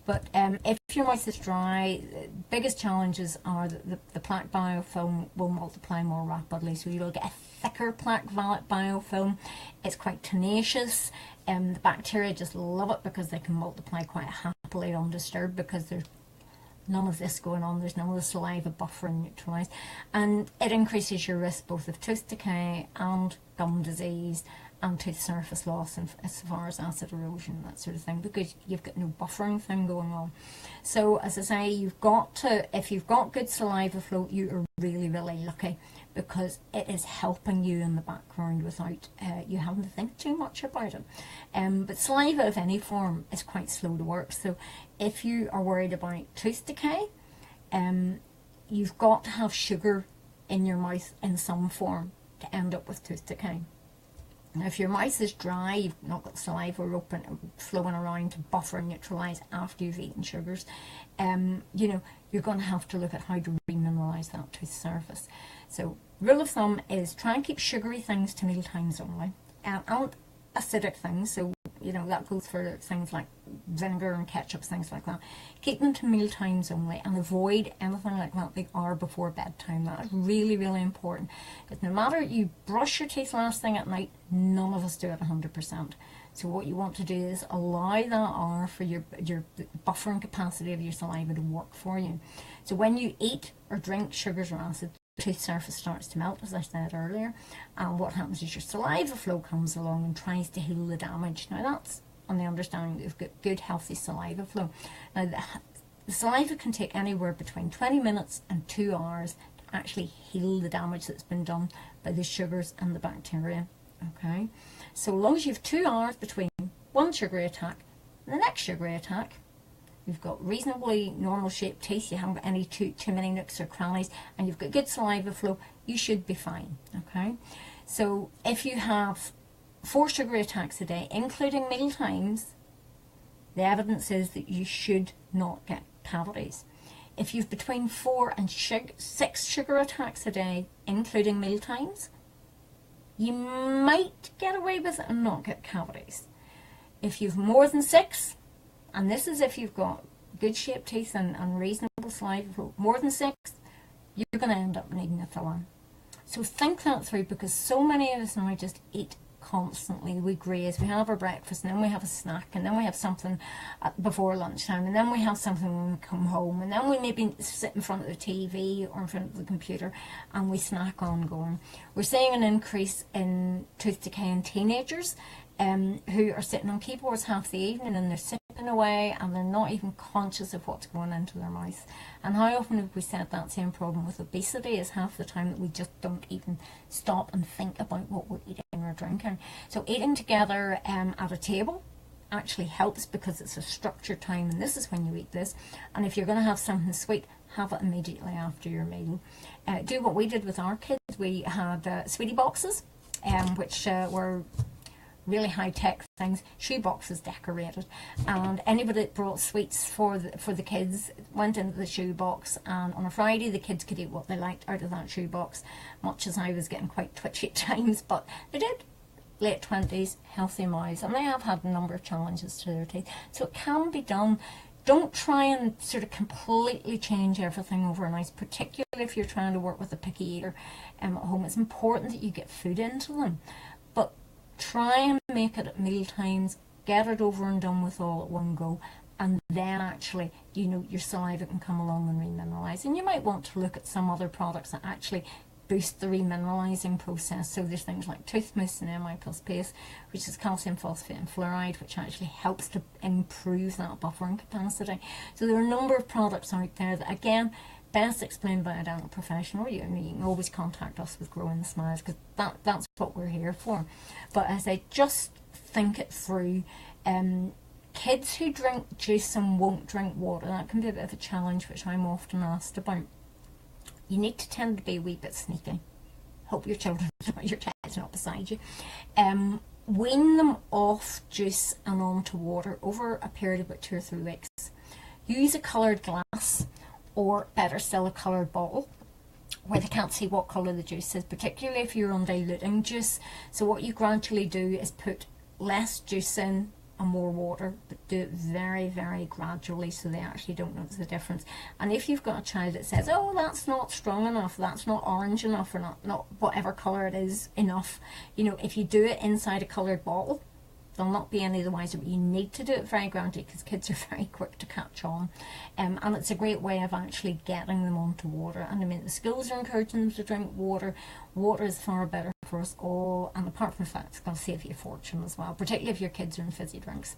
[SPEAKER 1] But if your mouth is dry, the biggest challenges are that the plaque biofilm will multiply more rapidly. So you'll get a thicker plaque biofilm. It's quite tenacious. The bacteria just love it because they can multiply quite happily undisturbed, because there's none of this going on. There's none of the saliva buffering neutralised. And it increases your risk both of tooth decay and gum disease and tooth surface loss, and as far as acid erosion, that sort of thing, because you've got no buffering thing going on. So as I say, you've got to, if you've got good saliva flow, you are really, really lucky, because it is helping you in the background without you having to think too much about it. But saliva of any form is quite slow to work. So if you are worried about tooth decay, you've got to have sugar in your mouth in some form to end up with tooth decay. Now, if your mouth is dry, you've not got saliva flowing around to buffer and neutralise after you've eaten sugars, you're going to have to look at how to remineralise that tooth surface. So, rule of thumb is try and keep sugary things to meal times only, and acidic things, so that goes for things like vinegar and ketchup, things like that. Keep them to meal times only, and avoid anything like that the hour before bedtime. That is really, really important, because no matter you brush your teeth last thing at night, none of us do it 100%. So what you want to do is allow that hour for your buffering capacity of your saliva to work for you. So when you eat or drink sugars or acid, the tooth surface starts to melt, as I said earlier, and what happens is your saliva flow comes along and tries to heal the damage. Now that's on the understanding that you've got good healthy saliva flow. Now the saliva can take anywhere between 20 minutes and 2 hours to actually heal the damage that's been done by the sugars and the bacteria. Okay, so long as you have 2 hours between one sugary attack and the next sugary attack, you've got reasonably normal shaped teeth, you haven't got any too many nooks or crannies, and you've got good saliva flow, you should be fine. Okay, so if you have 4 sugary attacks a day, including meal times, the evidence is that you should not get cavities. If you've between 4 and 6 sugar attacks a day, including meal times, you might get away with it and not get cavities. If you've more than 6, and this is if you've got good shaped teeth and reasonable saliva flow, more than 6, you're going to end up needing a fill-in. So think that through, because so many of us now just eat constantly. We graze, we have our breakfast, and then we have a snack, and then we have something before lunchtime, and then we have something when we come home, and then we maybe sit in front of the TV or in front of the computer and we snack ongoing. We're seeing an increase in tooth decay in teenagers who are sitting on keyboards half the evening, and they're sipping away and they're not even conscious of what's going into their mouth. And how often have we said that same problem with obesity is half the time that we just don't even stop and think about what we're eating or drinking. So eating together at a table actually helps, because it's a structured time, and this is when you eat this. And if you're going to have something sweet, have it immediately after your meal. Do what we did with our kids. We had sweetie boxes, which were really high-tech things, shoe boxes decorated, and anybody that brought sweets for the kids went into the shoe box, and on a Friday the kids could eat what they liked out of that shoe box, much as I was getting quite twitchy at times, but they did. Late 20s, healthy mouths, and they have had a number of challenges to their teeth, so it can be done. Don't try and sort of completely change everything overnight, particularly if you're trying to work with a picky eater at home. It's important that you get food into them, but try and make it at meal times, get it over and done with all at one go, and then actually, you know, your saliva can come along and remineralize. And you might want to look at some other products that actually boost the remineralizing process. So there's things like toothpaste and MI plus paste, which is calcium, phosphate and fluoride, which actually helps to improve that buffering capacity. So there are a number of products out there that, again, best explained by a dental professional. You can always contact us with Growing Smiles, because that's what we're here for. But as I just think it through, kids who drink juice and won't drink water, that can be a bit of a challenge, which I'm often asked about. You need to tend to be a wee bit sneaky. Hope your child's not beside you. Wean them off juice and onto water over a period of about 2 or 3 weeks. Use a coloured glass, or better still, a coloured bottle where they can't see what colour the juice is, particularly if you're on diluting juice. So what you gradually do is put less juice in and more water, but do it very, very gradually so they actually don't notice the difference. And if you've got a child that says, oh, that's not strong enough, that's not orange enough, or not whatever colour it is enough, you know, if you do it inside a coloured bottle, they'll not be any the wiser, but you need to do it very gradually, because kids are very quick to catch on. And it's a great way of actually getting them onto water. And I mean, the schools are encouraging them to drink water. Water is far better for us all, and apart from the fact it's going to save you a fortune as well, particularly if your kids are in fizzy drinks.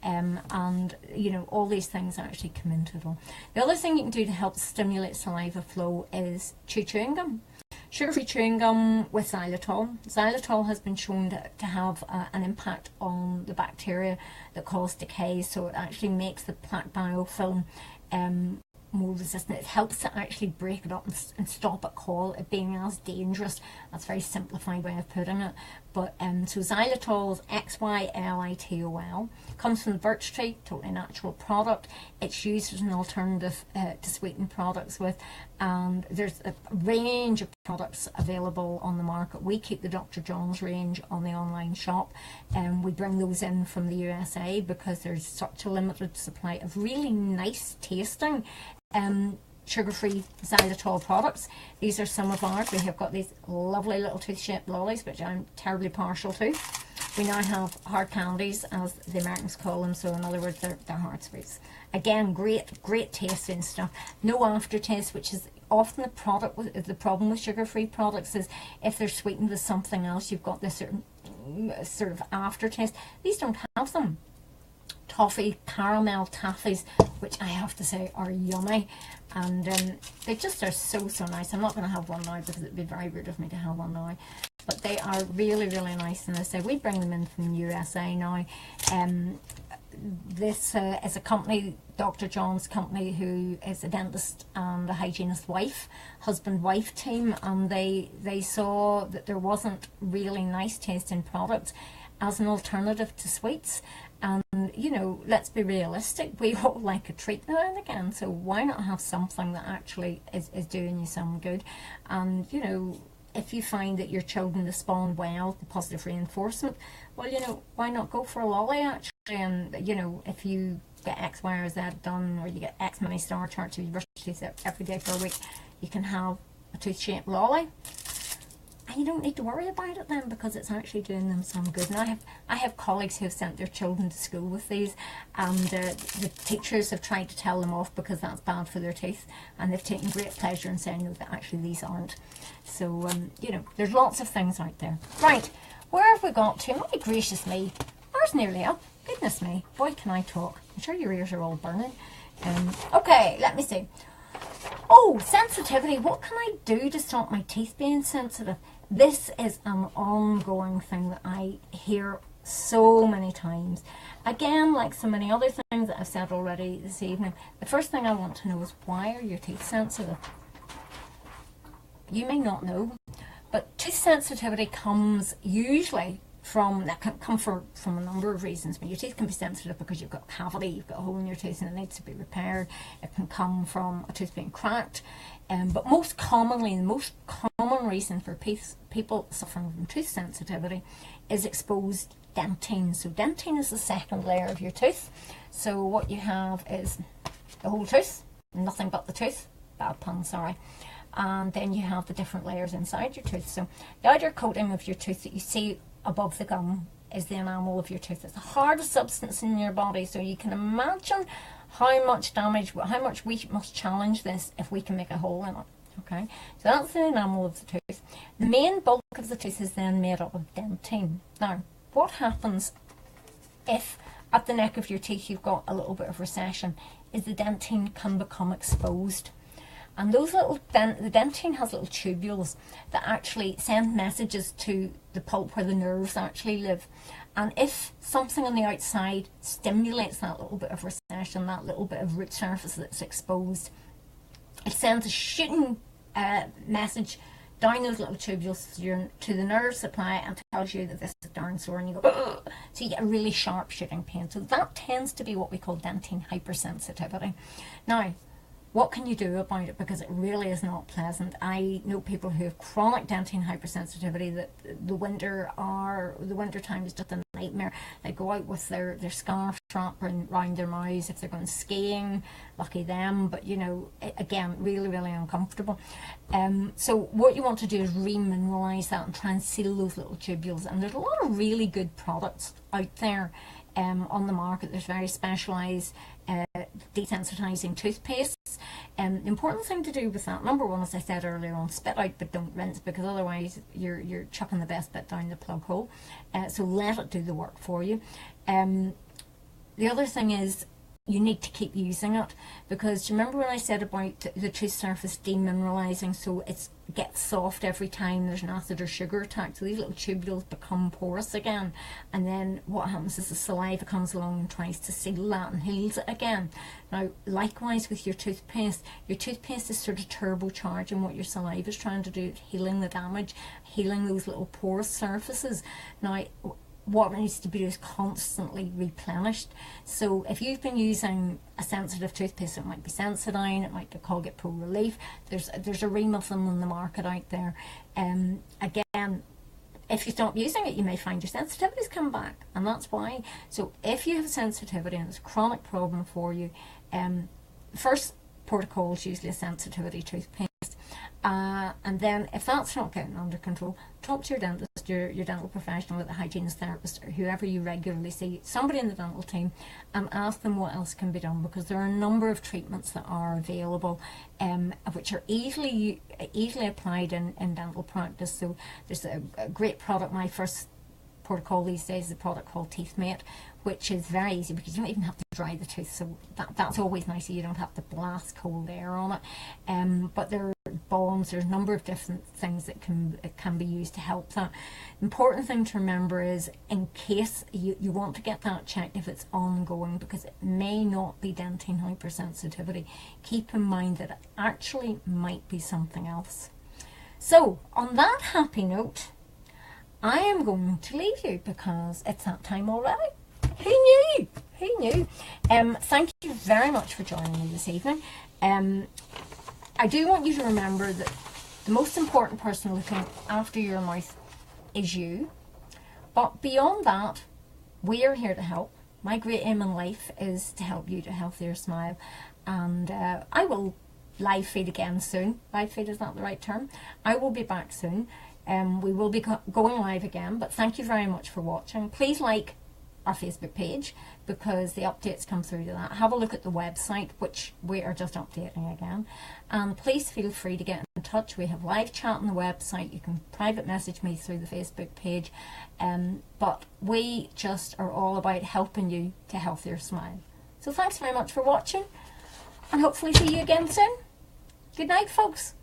[SPEAKER 1] And you know, all these things actually come into it all. The other thing you can do to help stimulate saliva flow is chewing gum. Sugar-free chewing gum with xylitol. Xylitol has been shown to have an impact on the bacteria that cause decay, so it actually makes the plaque biofilm more resistant. It helps to actually break it up and stop it being as dangerous. That's a very simplified way of putting it. But so xylitol is XYLITOL, comes from the birch tree, totally natural product. It's used as an alternative to sweetened products with, and there's a range of products available on the market. We keep the Dr. John's range on the online shop, and we bring those in from the USA because there's such a limited supply of really nice tasting sugar-free xylitol products. These are some of ours. We have got these lovely little tooth-shaped lollies, which I'm terribly partial to. We now have hard candies, as the Americans call them, so in other words, they're hard sweets. Again, great tasting stuff. No aftertaste, which is often the problem with sugar-free products, is if they're sweetened with something else, you've got this certain sort of aftertaste. These don't have them. Toffee, caramel taffies, which I have to say are yummy, and they just are so nice. I'm not going to have one now because it'd be very rude of me to have one now, but they are really nice. And I say we bring them in from the USA now. This is a company, Dr. John's company, who is a dentist and a hygienist husband-wife team, and they saw that there wasn't really nice tasting products as an alternative to sweets. And, you know, let's be realistic, we all like a treat now and again, so why not have something that actually is doing you some good? And, you know, if you find that your children respond well to positive reinforcement, well, you know, why not go for a lolly actually? And, you know, if you get X, Y, or Z done, or you get X many star charts, or you brush your teeth every day for a week, you can have a tooth-shaped lolly. And you don't need to worry about it then, because it's actually doing them some good. And I have colleagues who have sent their children to school with these, and the teachers have tried to tell them off because that's bad for their teeth, and they've taken great pleasure in saying no, that actually these aren't. So you know, there's lots of things out there. Right, where have we got to? My gracious me, ours nearly up. Goodness me, boy can I talk. I'm sure your ears are all burning. Okay, let me see. Oh, sensitivity. What can I do to stop my teeth being sensitive? This is an ongoing thing that I hear so many times. Again, like so many other things that I've said already this evening, the first thing I want to know is, why are your teeth sensitive? You may not know, but tooth sensitivity comes usually from a number of reasons. But your teeth can be sensitive because you've got a cavity, you've got a hole in your tooth and it needs to be repaired. It can come from a tooth being cracked, but most commonly, the most common reason for people suffering from tooth sensitivity is exposed dentine. So dentine is the second layer of your tooth. So what you have is the whole tooth, nothing but the tooth, bad pun, sorry. And then you have the different layers inside your tooth. So the outer coating of your tooth that you see above the gum is the enamel of your tooth. It's the hardest substance in your body, so you can imagine how much damage, how much we must challenge this if we can make a hole in it. Okay, so that's the enamel of the tooth. The main bulk of the tooth is then made up of dentine. Now, what happens if at the neck of your teeth you've got a little bit of recession is the dentine can become exposed. And those little the dentine has little tubules that actually send messages to the pulp where the nerves actually live. And if something on the outside stimulates that little bit of recession, that little bit of root surface that's exposed, it sends a shooting message down those little tubules to the nerve supply and tells you that this is darn sore, and you go, ugh! So you get a really sharp shooting pain. So that tends to be what we call dentine hypersensitivity. Now, what can you do about it? Because it really is not pleasant. I know people who have chronic dentine hypersensitivity that the winter time is just a nightmare. They go out with their scarf wrapped around their mouths if they're going skiing. Lucky them, but you know, again, really uncomfortable. So what you want to do is remineralize that and try and seal those little tubules. And there's a lot of really good products out there on the market. There's very specialised desensitizing toothpastes. The important thing to do with that, number one, as I said earlier on, spit out but don't rinse, because otherwise you're chucking the best bit down the plug hole. So let it do the work for you. The other thing is, you need to keep using it, because do you remember when I said about the tooth surface demineralizing, so it gets soft every time there's an acid or sugar attack, so these little tubules become porous again, and then what happens is the saliva comes along and tries to seal that and heals it again. Now likewise with your toothpaste is sort of turbocharging what your saliva is trying to do, healing the damage, healing those little porous surfaces. Now what needs to be is constantly replenished. So if you've been using a sensitive toothpaste, it might be Sensodyne, it might be Colgate Pro Relief, there's a ream of them on the market out there. Again, if you stop using it, you may find your sensitivities come back, and that's why. So if you have sensitivity and it's a chronic problem for you, first protocol is usually a sensitivity toothpaste. And then if that's not getting under control, talk to your dentist, your dental professional, the hygienist, therapist, or whoever you regularly see, somebody in the dental team, and ask them what else can be done, because there are a number of treatments that are available which are easily applied in dental practice. So there's a great product, my first protocol these days is a product called Toothmate, which is very easy because you don't even have to dry the tooth, so that's always nice. You don't have to blast cold air on it. But there are balms, there's a number of different things that can be used to help that. Important thing to remember is, in case you want to get that checked if it's ongoing, because it may not be dentine hypersensitivity, keep in mind that it actually might be something else. So on that happy note, I am going to leave you because it's that time already. Who knew? Who knew? Thank you very much for joining me this evening. I do want you to remember that the most important person looking after your mouth is you. But beyond that, we are here to help. My great aim in life is to help you to a healthier smile. And I will live feed again soon. Live feed, is that the right term? I will be back soon. We will be going live again, but thank you very much for watching. Please like our Facebook page because the updates come through to that. Have a look at the website, which we are just updating again. And please feel free to get in touch. We have live chat on the website. You can private message me through the Facebook page. But we just are all about helping you to a healthier smile. So thanks very much for watching, and hopefully see you again soon. Good night, folks.